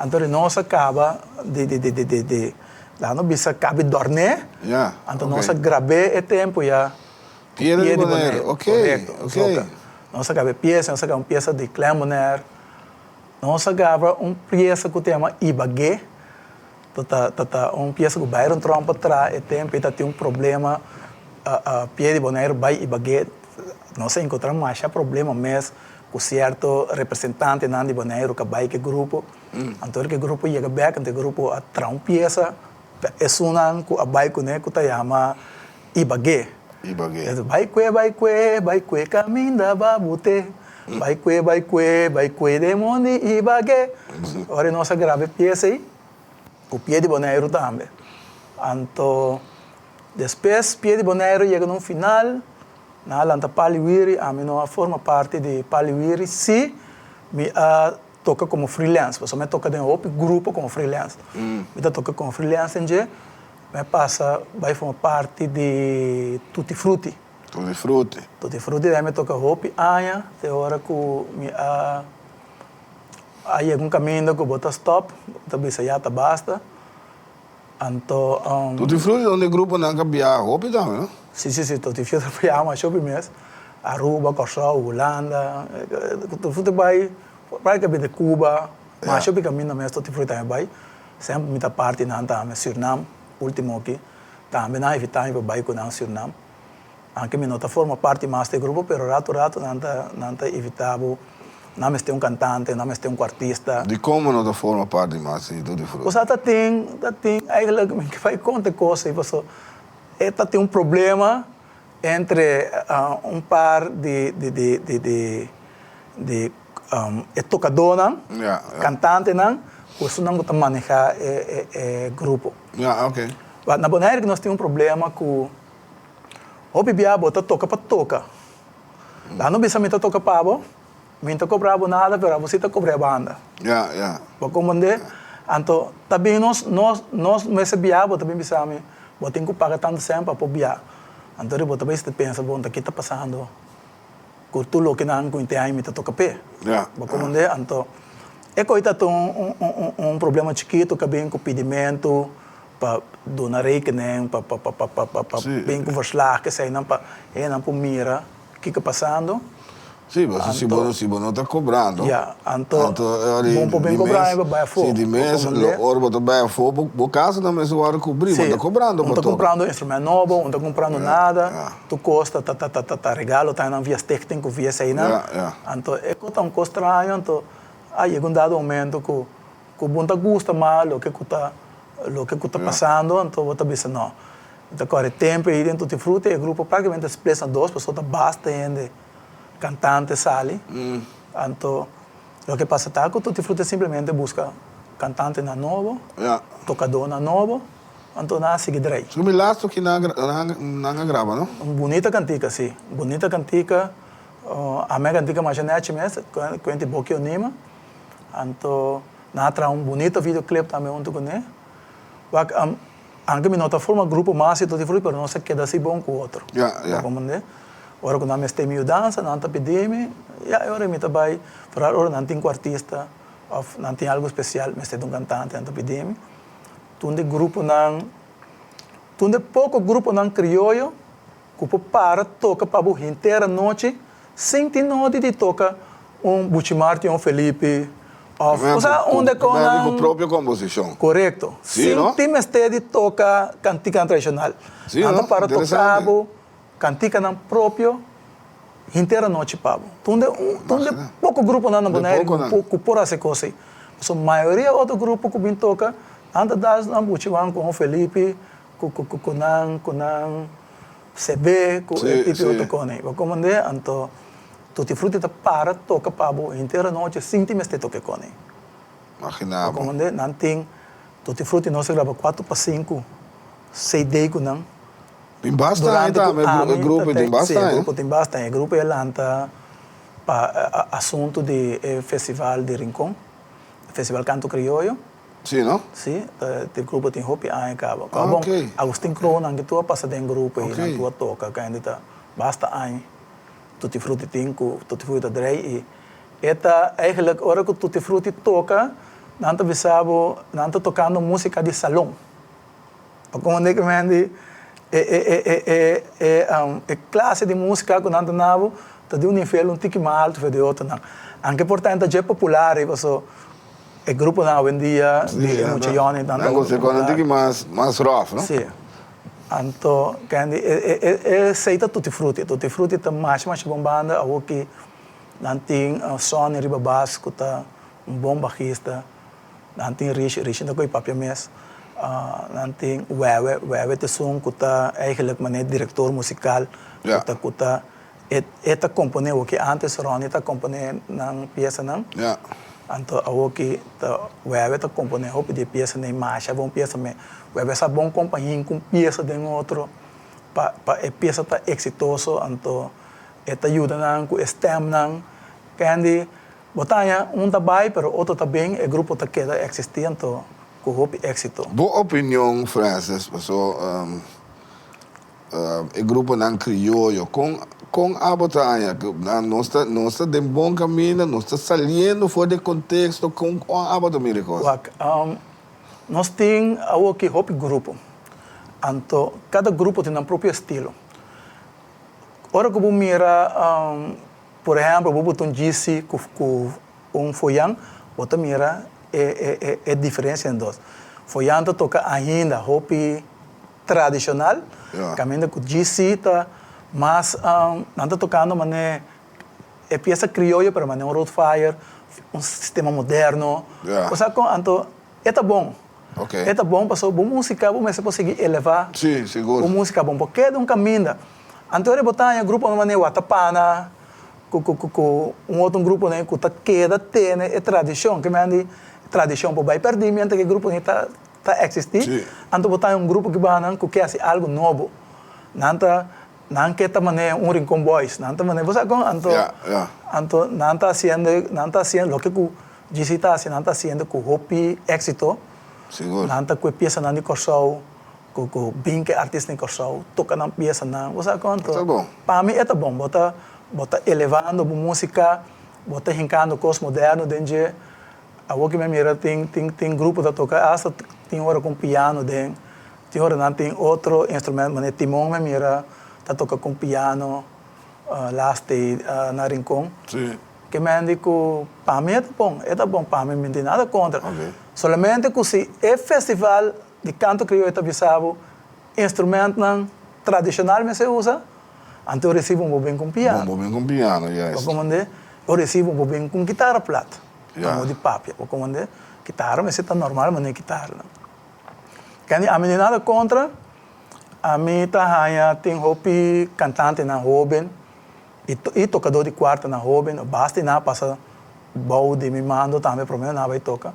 Então, nós acaba lá no bisa cabe dormir. Então, nós gravei o tempo já. Pie de Boneiro, correto. Nós acabamos uma peça de Clemoner. Nós acabamos uma peça que chama Ibagué. Uma peça que vai trompa atrás, e tem problema. Pie de Boneiro vai Ibagué. Nós encontramos mais problema mesmo com certo representante de Boneiro que vai que grupo. Então, que grupo chega back, o grupo traz uma peça. É uma que vai com o que chama Ibagué. Vai que caminho da babute. Vai que demônio Ibagué. Agora nós gravamos peça aí, o Pie de Boneiro também. Então, depois Pie de Boneiro chega no final, na Alanta Paliwiri, a mim não forma parte de Paliwiri, se me toca como freelance, porque me toca dentro do grupo como freelance. Me toca como freelance, me passa, vai formar parte de Tutti Frutti. Tutti frutti. Tutti frutti daí me toca hopi aia, te hora que me aí é um caminho que bota stop, também se já tá basta. Então, Tutti frutti onde grupo não cabia hopi também, não? sim, tutti frutti foi a mais shopping mesmo. Aruba, Corsol, Holanda, tutti frutti vai praticamente de Cuba, mas shopping caminho mesmo tutti frutti também vai. Sempre muita parte na também Suriname, último aqui, também na evitar vai com na Suriname. Anche mi nota forma parte mais do grupo, pero rato nanta evitavo, não me tem cantante, não me tem artista. De como não forma parte mais de Tutti Frutti? Você tem, eigenlijk, que faz conta coisa, você, tem problema entre par de tocador, cantante, você não pode manejar grupo. Ok. Mas na verdade que nós temos problema com o bibia bota toca para toca. Lá não bisa mita toca pabo, minta cobrava nada, pero você tá cobrava banda. Para comandar, então também nós esse biabo também bisa me, bota tem que pagar tanto sempre para bia. Então ele bota bem se pensa, bom, tá que tá passando. Curtulo que não com tem mita toca pé. Para comandar, então é coisa um problema chiquito que vem com pedimento para donar rekening, para bem com verslag que sai não para mira que passando. Sim, mas se você não está cobrando. Então bom bem cobrar vai fogo. Se de mês, hora você vai fogo, o caso não é só hora cobrir, você está cobrando. Não está comprando instrumento novo, não está comprando nada, tu custa, regalo, tá na via técnico, via sei não. Então é coisa um custo estranho, então aí um dado momento que o bom tá gosta mal, o que está passando, então você pensa não. Então corre tempo aí dentro de fruta e o grupo praticamente expressa duas pessoas basta ainda cantante sale. Então o que passa tá que o Tutti Frutti simplesmente busca cantante na novo, tocador na novo, então nada segue direito. Como lasto que não grava, não? Bonita cantica, sim. Bonita cantica. A minha cantica mais genete mesmo, com a gente boca anima. Então na tra bonito videoclip também junto com ele. Anche mi nota forma grupo mais e Tutti Frutti, pero não se queda assim bom com o outro. Comandante. Ora quando nós temos dança, não está pedindo, e agora me trabalho, para agora não tem artista, ou não tem algo especial, mas tem cantante, não está pedindo. Tunde grupo não, tunde pouco grupo não crioulo, que para toca para a inteira noite, sem ter noite de toca Bucimarte, Felipe. Onde com a própria composição. Correto. Sim, tem de toca cantica tradicional. Anda para tocar cantica não próprio inteira noite pabo. Tunde pouco grupo não boné que por essa coisa. A maioria outro grupo que vem toca anda das não Buciman com o Felipe, com CB, com tipo outro cone. Vou comandar então Tutti Frutti para toca pabo inteira noite sem te meste toque com ele. Imaginava. Como não tem Tutti Frutti não se grava 4 para 5 CD com não. Tem bastante, o grupo tem bastante. O grupo tem bastante. O grupo é lanta para assunto de festival de Rincón, festival Canto Criollo. Sim, não? Sim, o grupo tem hopi aí acaba. Bom, Agustin Cronan que tu passa dentro do grupo e na tua toca, que ainda basta aí. Tutti Frutti tem Tutti Frutti drei e eigenlijk hora que Tutti Frutti toca não está tocando música de salão. Como é que me classe de música que não nabo tá de nível um tique mais alto de outro não. Anche portanto é popular e você o grupo não vendia de muitos jovens então você quando um tique mais rough, não? Sim. Então, aceita Tutti Frutti. Tutti Frutti está mais bombando, algo que não tem som em riba baixo, que está bom baixista, não tem Rich não tem papel mesmo, não tem Wewe tem som, que está eigenlijk diretor musical, que está compondo o que antes Ronnie está compondo na peça não. Então, algo que Wewe está compondo de peça nem mais, é bom peça mesmo. Wewe é bom companhia com peça de outro, para a peça tá exitoso, então está ajudando com STEM não, que botar trabalho, pero outro também o grupo tá queda existir, então com êxito. Boa opinião, Francis, pessoal. o grupo nan criollo com a botanha, nós está de bom caminho, nós está saindo fora do contexto com a botanha. Nós temos aqui um grupo, então cada grupo tem um próprio estilo. Ora que você mira, por exemplo, você botar GC com foiang, você mira é diferença em dois. Foiang toca ainda hopi tradicional, caminho com GC tá, mas não está tocando mané é peça criolla, pero mané roadfire, sistema moderno. O sea, então é bom. Okay. É bom, passou boa música, você conseguir elevar. Sim, seguro. Boa música bom, porque é um caminho. Então ele botar em grupo mané Watapana, com outro grupo né, que queda tem é tradição, que me tradição por vai perder, mientras que grupo está existir. Então botar um grupo que vai que quer algo novo. Não que também rincón boys, não também você então não está haciendo lo que o GC está haciendo, não está haciendo com hopi éxito. Seguro. Não está com peça na Nicorsau, com 20 artistas Nicorsau, toca na peça na, você conta. Tá bom. Para mim é bom, bota elevando a música, bota rincando coisas modernas, dentro a que me mira tem grupo da toca, hasta tem hora com piano, tem hora não tem outro instrumento, mas timão me mira tá toca com piano, laste na rincón. Sim. Que me indico, para mim é bom, para mim não tem nada contra. Okay. Solamente que se é festival de canto crioulo Bisabo, instrumento não tradicional me se usa, então eu recebo bem com piano. Bem com piano, yes. Eu recebo bem com guitarra plata, como de papel. Guitarra me se está normal, mas não é guitarra. A mim não nada contra, a mim tem hopi cantante na jovem, e tocador de quarta na jovem, basta não passa bom de me mando também para mim não vai tocar.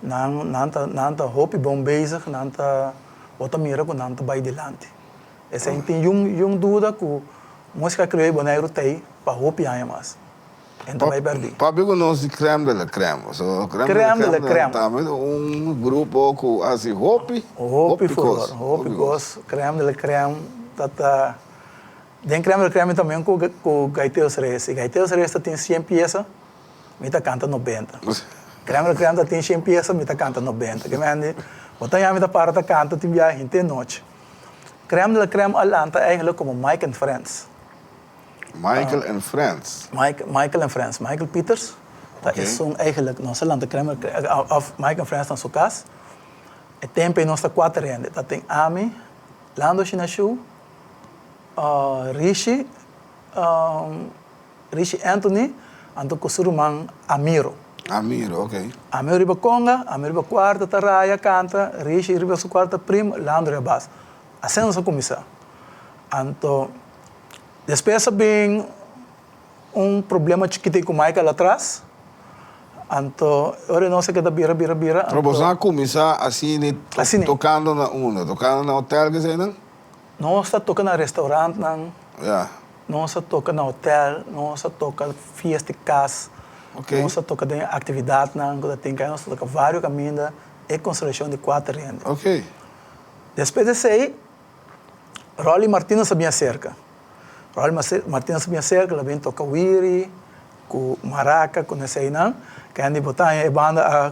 Não tá hopi bom bezig, não tá outra mira que não tá vai delante. Essa tem dúvida que música criolla boneiro tem para hopi ainda mais. Então vai perder. Papi conosco de creme de la creme. So, creme de la creme. Também grupo que assim hopi gosto, creme de la creme, tá. Den creme de la creme também com Gaiteus Reis. Gaiteus Reis tem 100 peças, me tá canta 90. Creme de la creme tem 100 peças, me tá canta 90. Que me ande, botar já me tá para tá canta tem viagem de noite. Creme de la creme alanta é eigenlijk como Mike and Friends. Michael and Friends. Michael and Friends. Michael Peters. Dat is eigenlijk, nossa lanta creme of Mike and Friends na sua casa. E tem para nós 4 rende. Dat tem Ami, Lando Shinashu, Rishi Anthony, anto kusurumang Amiro. Amiro, ok. Amiro riba conga, Amiro riba quarta, taraya, canta, Rishi riba su quarta primo, Lando riba bas. Assim nós começar. Anto, depois bem problema chiquito com Michael atrás. Anto, ora não sei que da bira. Pero você começar assim, tocando na hotel que você não? Não está tocando na restaurante, não. Yeah. Não está tocando na hotel, não está tocando fiesta de casa. Okay. Não está tocando em atividade, não. Tem que nós tocar vários caminhos e construção de 4 rendas. Ok. Depois desse aí, Rolly Martins sabia cerca. Rolly Martins sabia cerca, ela vem tocar wiri, com maraca, com esse aí, não. Que a gente botar a banda a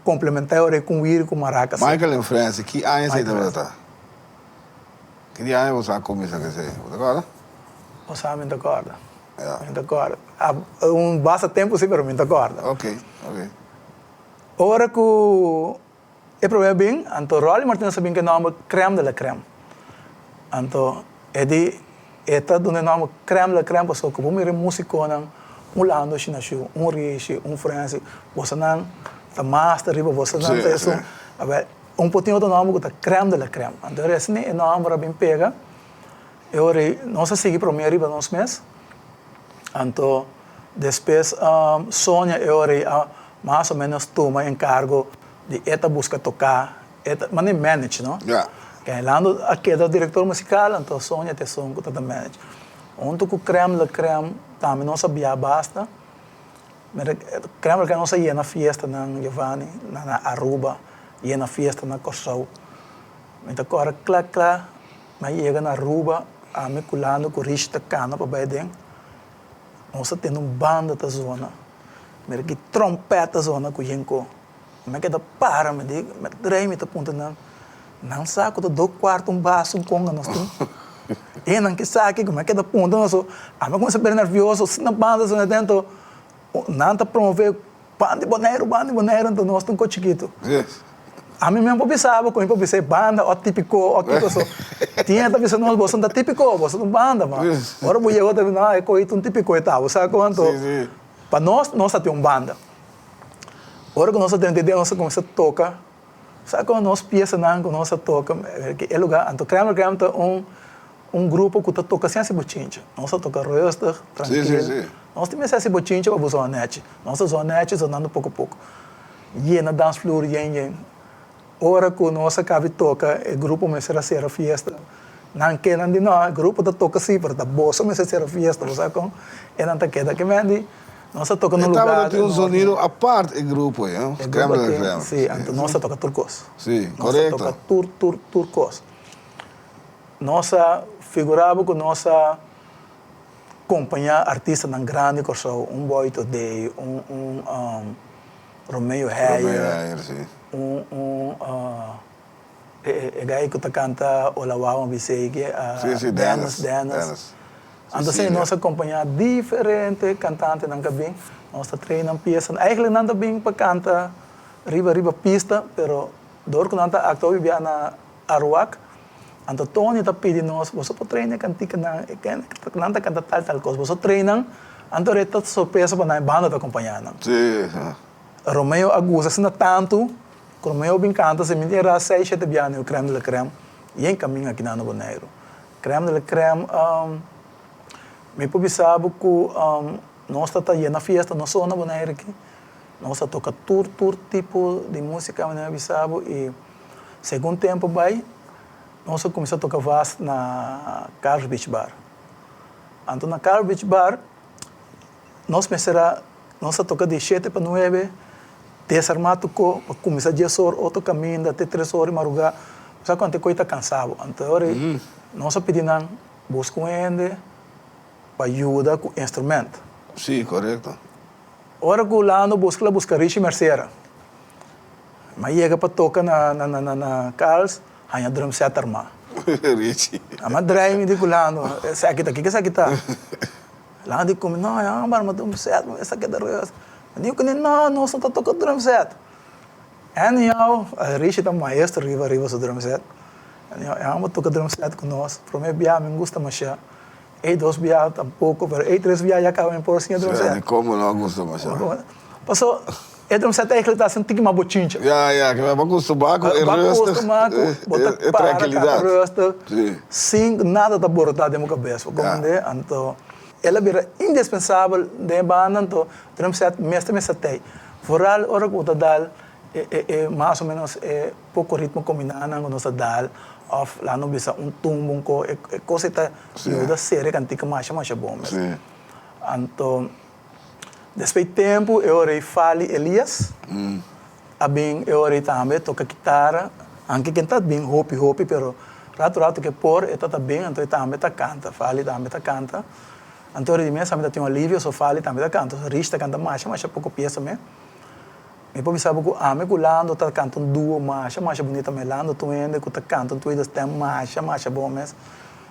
complementar com wiri, com maraca. Michael and Friends, que ano você está? Que ano você começa a ser? Agora? Você me acorda. Me acorda. Basta tempo sim, mas me acorda. Ok. Ora que o problema bem, então Rolly Martins sabia que nome creme de la creme. Então, esta do nome creme de la creme, porque como me músico não, Lando Shinashu, Rishi, Francis, você não tá master riba, você não tá isso. Pouquinho do nome que creme de la creme. Então, esse é o nome para bem pega. Eu não sei se para mim riba nos meses. Então, depois Sônia eu mais ou menos toma encargo de esta busca tocar, mas nem manage, não? Yeah. Que Lando aqui é o diretor musical, então Sônia tem som que tá manage. Onde com creme de la creme também não sabia basta. Mas creme de la creme não saía na fiesta na Giovanni, na Aruba, ia na fiesta na Corsau. Então agora clac mas chega na rua, a me culando com rista cana para baixo. Nós temos uma banda da zona, mas que trompeta zona com jenco. Mas que da para, me diga, me treme da ponta não saco da 2 quartos um baço um conga nós temos. E não que saque, como é que da ponta nós, a me começa a ficar nervioso, se na banda zona dentro, não tá promover banda de boneiro, então nós estamos com chiquito. A mim mesmo pensava, quando eu pensei banda, ó típico, ó que coisa. Tinha também se nós bolsão da típico, bolsão de banda, mas agora eu chego também não é coisa um típico e tal, sabe quanto? Para nós temos uma banda. Agora que nós temos ideia, nós começamos a tocar, sabe quando nós peça não, quando nós toca, é lugar, então criamos grupo que toca sem esse bochincha, nós toca roster, tranquilo. Nós temos esse bochincha para usar a net, nós usamos a net, andando pouco a pouco. E na dance floor, ora que nós acabamos de tocar, o grupo começa a ser a festa. Não quer não, o grupo da toca sim, porque a bolsa começa a ser a festa, você com e não tá queda que vende. Nós toca no lugar. Estava um sonido a parte do grupo, hein? Sim, então nós toca turcos. Sim, correto. Nós toca turcos. Nós figurava que nós acompanhar artistas tão grandes como um Boy Today, Romeo Heyer, gay que canta Olawawa Bisegi, Dennis. Então, nós acompanhamos diferentes cantantes na cabine, nós treinamos peças. Eigenlijk não bem para cantar riba pista, pero dor que nós actuamos na Aruac, então Tony está pedindo nós, você pode treinar cantica não canta tal coisa, você treina, então é toda surpresa para a banda te acompanhar. Sim. Romeo aguça se não tanto, Romeo bem canta, se me era 6, 7 anos, o creme de la creme, e em caminho aqui no Bonaire. Creme de la creme, me pensava que nós estamos na festa, nós somos na Bonaire aqui, nós toca todo tipo de música, me pensava, e segundo tempo vai, nós começamos a tocar vaz na Carlos Beach Bar. Então, na Carlos Beach Bar, nós começamos a tocar de 7 para 9, desarmado com começar a 10 horas, outro caminho, até 3 horas, madrugada. Sabe quando a coisa está cansada? Então, nós pedimos, busca para ajudar com o instrumento. Sim, correto. Ora que lá no busca Richie Mercera. Mas chega para tocar na Carlos, aí a drum set armar. Richie. A madre me diz lá, essa aqui está. Lá digo como, não, é uma drum set, essa aqui é da Rosa. Eu digo, não, nós não tocando drum set. Anyhow, a Richie está maestro riba do drum set. Anyhow, toca drum set com nós. Para mim, me gusta mais. E 2 viagens tampouco, mas 3 viagens já acabam por assim drum set. Como não gusta mais? Passou, o drum set é que ele está sentindo uma bochincha. Que vai acostumar com o resto. Botar para sem nada da borda de minha cabeça. Então, ela vira indispensável de banda, então, drum set me satei. Foral, ora que eu dal, mais ou menos, pouco ritmo combinado com nossa dal, of lá não bisa tumbo, coisa que ajuda a ser cantica mais bom. Então, depois de tempo, eu orei Fali Elias, eu orei também, toca guitarra, anche que está bem hopi, pero rato que por, está bem, então também canta, Fali também canta. Então, eu disse, também tem um alívio, só Fali também canta, Rista canta mais pouco peça mesmo. E depois sabe que a me culando está cantando duo mais bonita melando, tu ainda que está cantando tu ainda tem mais bom mesmo.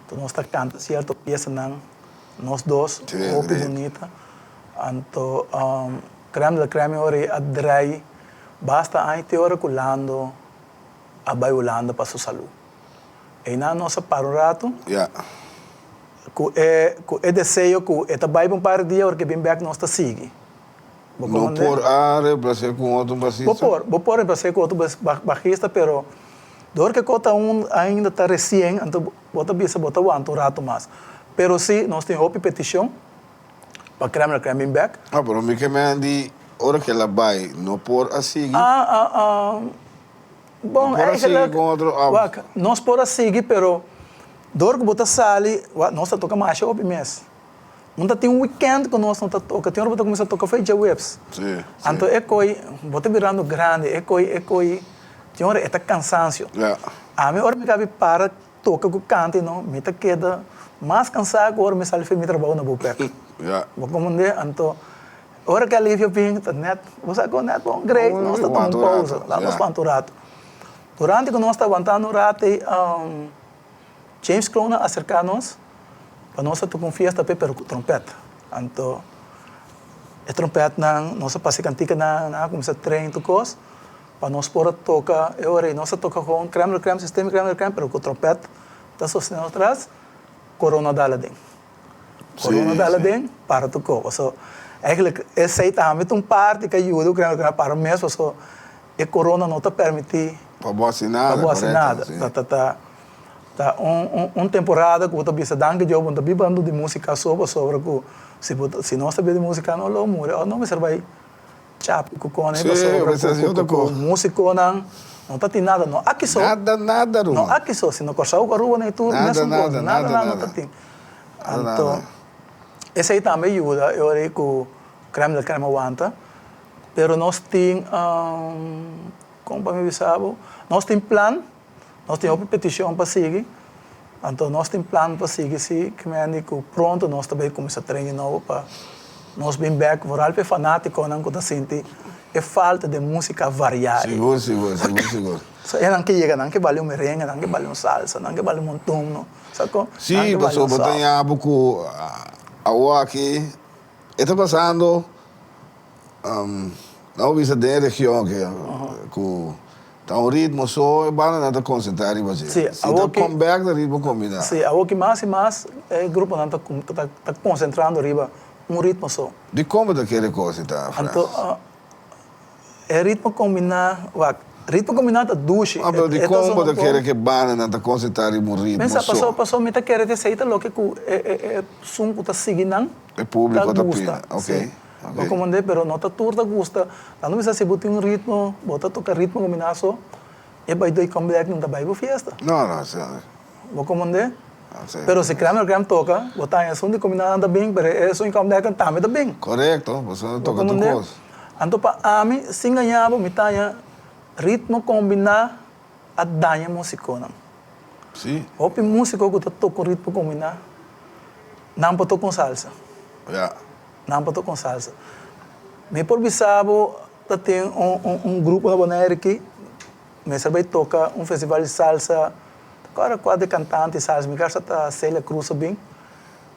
Então nós está cantando certa peça não, nós dois, hopi bonita. Então creme ori a drai, basta aí te ora culando, a bailando para sua saúde. E na nossa para um rato. Que desejo que esta vai um par de dias porque bem back nós está sigue. Não por reemplaçar com outro baixista? Vou por reemplaçar com outro baixista, pero dor que cota ainda está recém, então bota um rato mais. Pero sim, nós temos uma petição para creme back. Pero me que me andi, hora que ela vai, não por assim. Bom, é que com outro. Nós por assim, pero dor que bota sali, nós tá toca mais hopi mês. Não tem um weekend que nós não toca, tem hora que começa a tocar feijão webs. Então é coi, bota virando grande, é coi, tem hora é cansancio. A minha hora me cabe para toca com cante, não, me tá queda mais cansado que agora me sale me trabalho na bupec. Ja. Vou comandar, então, hora que alívio bem, tá net, você com net bom, great, nós tá tomando pausa, lá nós quanto rato. Durante que nós está aguantando o rato, James Crona acercar-nos, para nós tocar fiesta pelo trompete. Então, a trompete nós passamos cantica na começa a treinar tocos, para nós pôr tocar, eu orei, nós toca com creme, sistema creme, pero com trompete, está sustentando atrás, corona daladem. Corona daladem para tocar. So, eigenlijk esse aí também um parte que ajuda o creme para o mês, so, e corona não te permite para boa nada. Tá temporada que eu estou danke eu estou bibando de música sobre que se nós sabemos de música não lo mure, não me serve chap com né, sobre músico não tá tem nada não aqui só nada não aqui só se não cortar o carro nem tudo nada não tá tem então esse aí também ajuda eu acho que o creme aguanta pero nós tem como para me sabe nós tem plan nós temos uma petição para seguir, então nós temos plano para seguir, se que pronto nós também começamos a treinar novo para nós bem back, por algo fanático, não que sente é falta de música variada. Seguro. So, não que chega, não que vale merengue, não que vale salsa, não que vale tom, não, sabe? Sim, pessoal, botem a pouco a aqui, está passando, não visa de região que tá um ritmo só, é bom não te concentrar em você. Sim, se tu comeback do ritmo combinado. Sim, a que mais e mais o grupo não está concentrando riba um ritmo só. De como tu quer concentrar? Então, é ritmo combinado, é duche. Mas de como tu quer que banda não te concentrar em um ritmo só? Passou me tá querendo dizer lo que é som que tá seguindo. É público tá pina, ok. Eu comandei, pero não tá turda gusta. Não precisa se botar um ritmo, botar tocar ritmo combinado, e vai dois comeback não tá vai para festa. Não, Vou comandei. Pero se creme toca, botar em som de combinado tá bem, pero é som comeback também tá bem. Correto, você não toca tu coisa. Então para mim, se ganhava, me tá ritmo combinado a danha musicona. Sim. O músico que toca ritmo combinado, não pode tocar com salsa. Já. Não pode tocar com salsa. Me por bisabo, tem grupo na Bonaire aqui, me serve tocar festival de salsa, agora quase cantante de salsa, me casa tá Célia Cruz bem.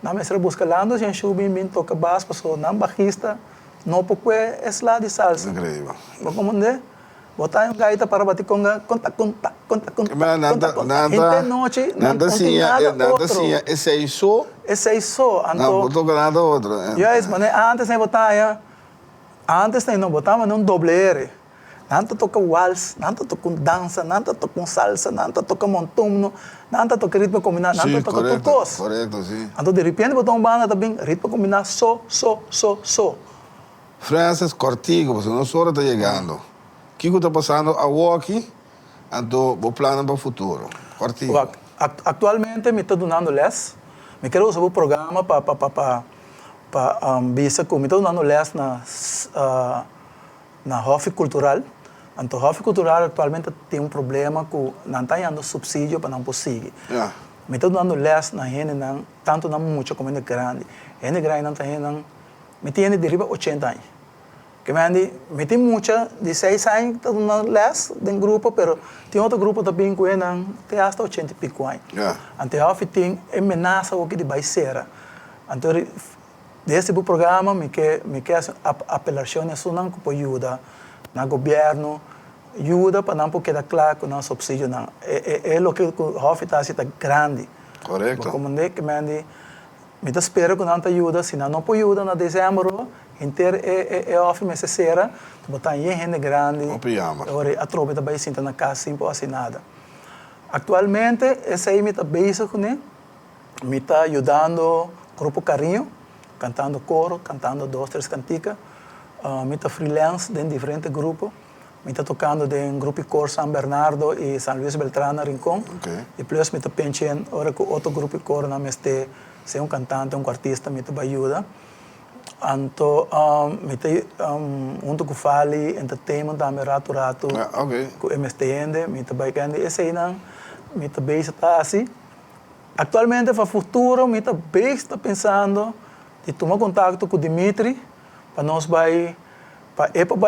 Não me serve buscando, a gente bem toca baixo, passou não baixista, não pouco é lá de salsa. Incrível. Vou comandar. Botar gaita para bater conta. Nada assim, esse aí só. Esse aí só. Não, botou nada outro. Antes nem botar, antes nem não botava num doble R. Não toca waltz, não toca dança, não toca salsa, não toca montum, não toca ritmo combinado, não toca tudo coisa. Correto, sim. Então de repente botar uma banda também, ritmo combinado só. Francis Cortigo, você não só está chegando. O que está passando aqui? Então, o plano para o futuro. Cortigo. Atualmente, me estou dando les. Me quero usar o programa para visa que me estou dando les na Hof Cultural. Então, Hof Cultural atualmente tem problema que não está dando subsídio para não conseguir. Yeah. Me estou dando les na gente, tanto não muito como na grande. Gente grande não tem, me tem de riba 80 anos. Que me tem muita, de 6 anos, estou dando les de grupo, mas tem outro grupo também que tem até 80 e pico anos. Então, Hof tem ameaça o que de baixeira. Então, desse programa, me quer apelações não que pode ajudar no governo, ajuda para não quedar claro que não subsídio não. É o que o Hof está grande. Correto. Como que me espero que não ajuda, se não pode ajudar no dezembro, inteiro é Hof necessária, botar em gente grande. Agora a tropa também senta na casa sem pode nada. Atualmente, esse aí me está bem com ele, me está ajudando o grupo Carinho, cantando coro, cantando 2, 3 canticas. Me está freelance em diferentes grupos. Me está tocando em grupo coro São Bernardo e São Luís Beltrán, Rincón. E depois me está pensando, agora com outro grupo coro, não me está ser cantante, artista, me está ajudando. Então, me está junto com o Fali, entertainment, também rato, com o MSTN, me está bacana. Esse aí não, me está bem assim. Atualmente, para o futuro, eu estou pensando de tomar contato com o Dimitri, para nós vai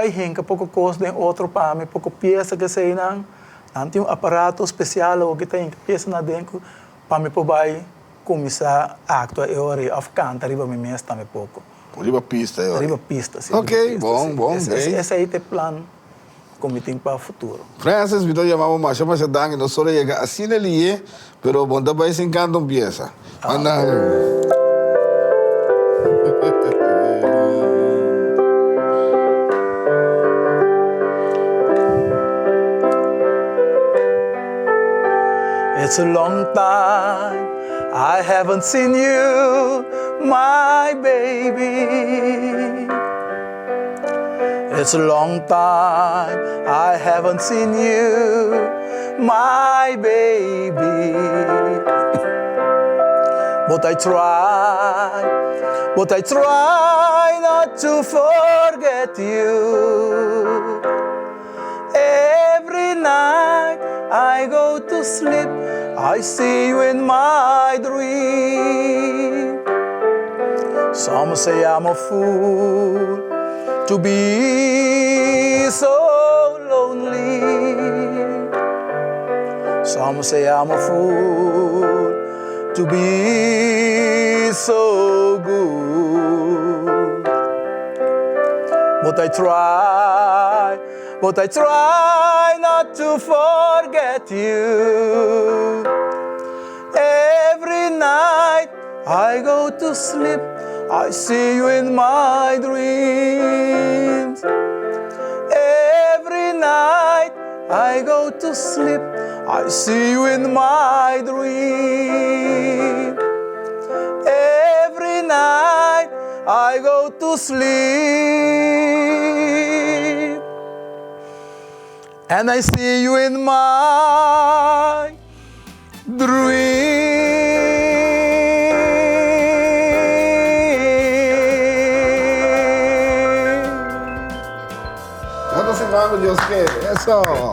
rincar pouco coisa de outro para mim, pouco peça que sei não tem um aparato especial ou que tem peça na dentro, para mim vai começar a actuar e a cantar arriba me mesmo também pouco. Arriba pista, Arriba pista, sim. Ok, bom, Esse aí é o plano como tem para o futuro. Francis, me llamamos más, yo me sé que no solo llega así en el IE, pero bonda país sin canto empieza. It's a long time I haven't seen you, my baby. It's a long time I haven't seen you, my baby. But I try not to forget you. Every night I go to sleep, I see you in my dream. Some say I'm a fool to be so lonely. Some say I'm a fool to be so good. But I try not to forget you. Every night I go to sleep, I see you in my dreams. Every night I go to sleep, I see you in my dreams. Every night I go to sleep, and I see you in my dreams. ¿Cuántos hermanos Dios quiere? Eso.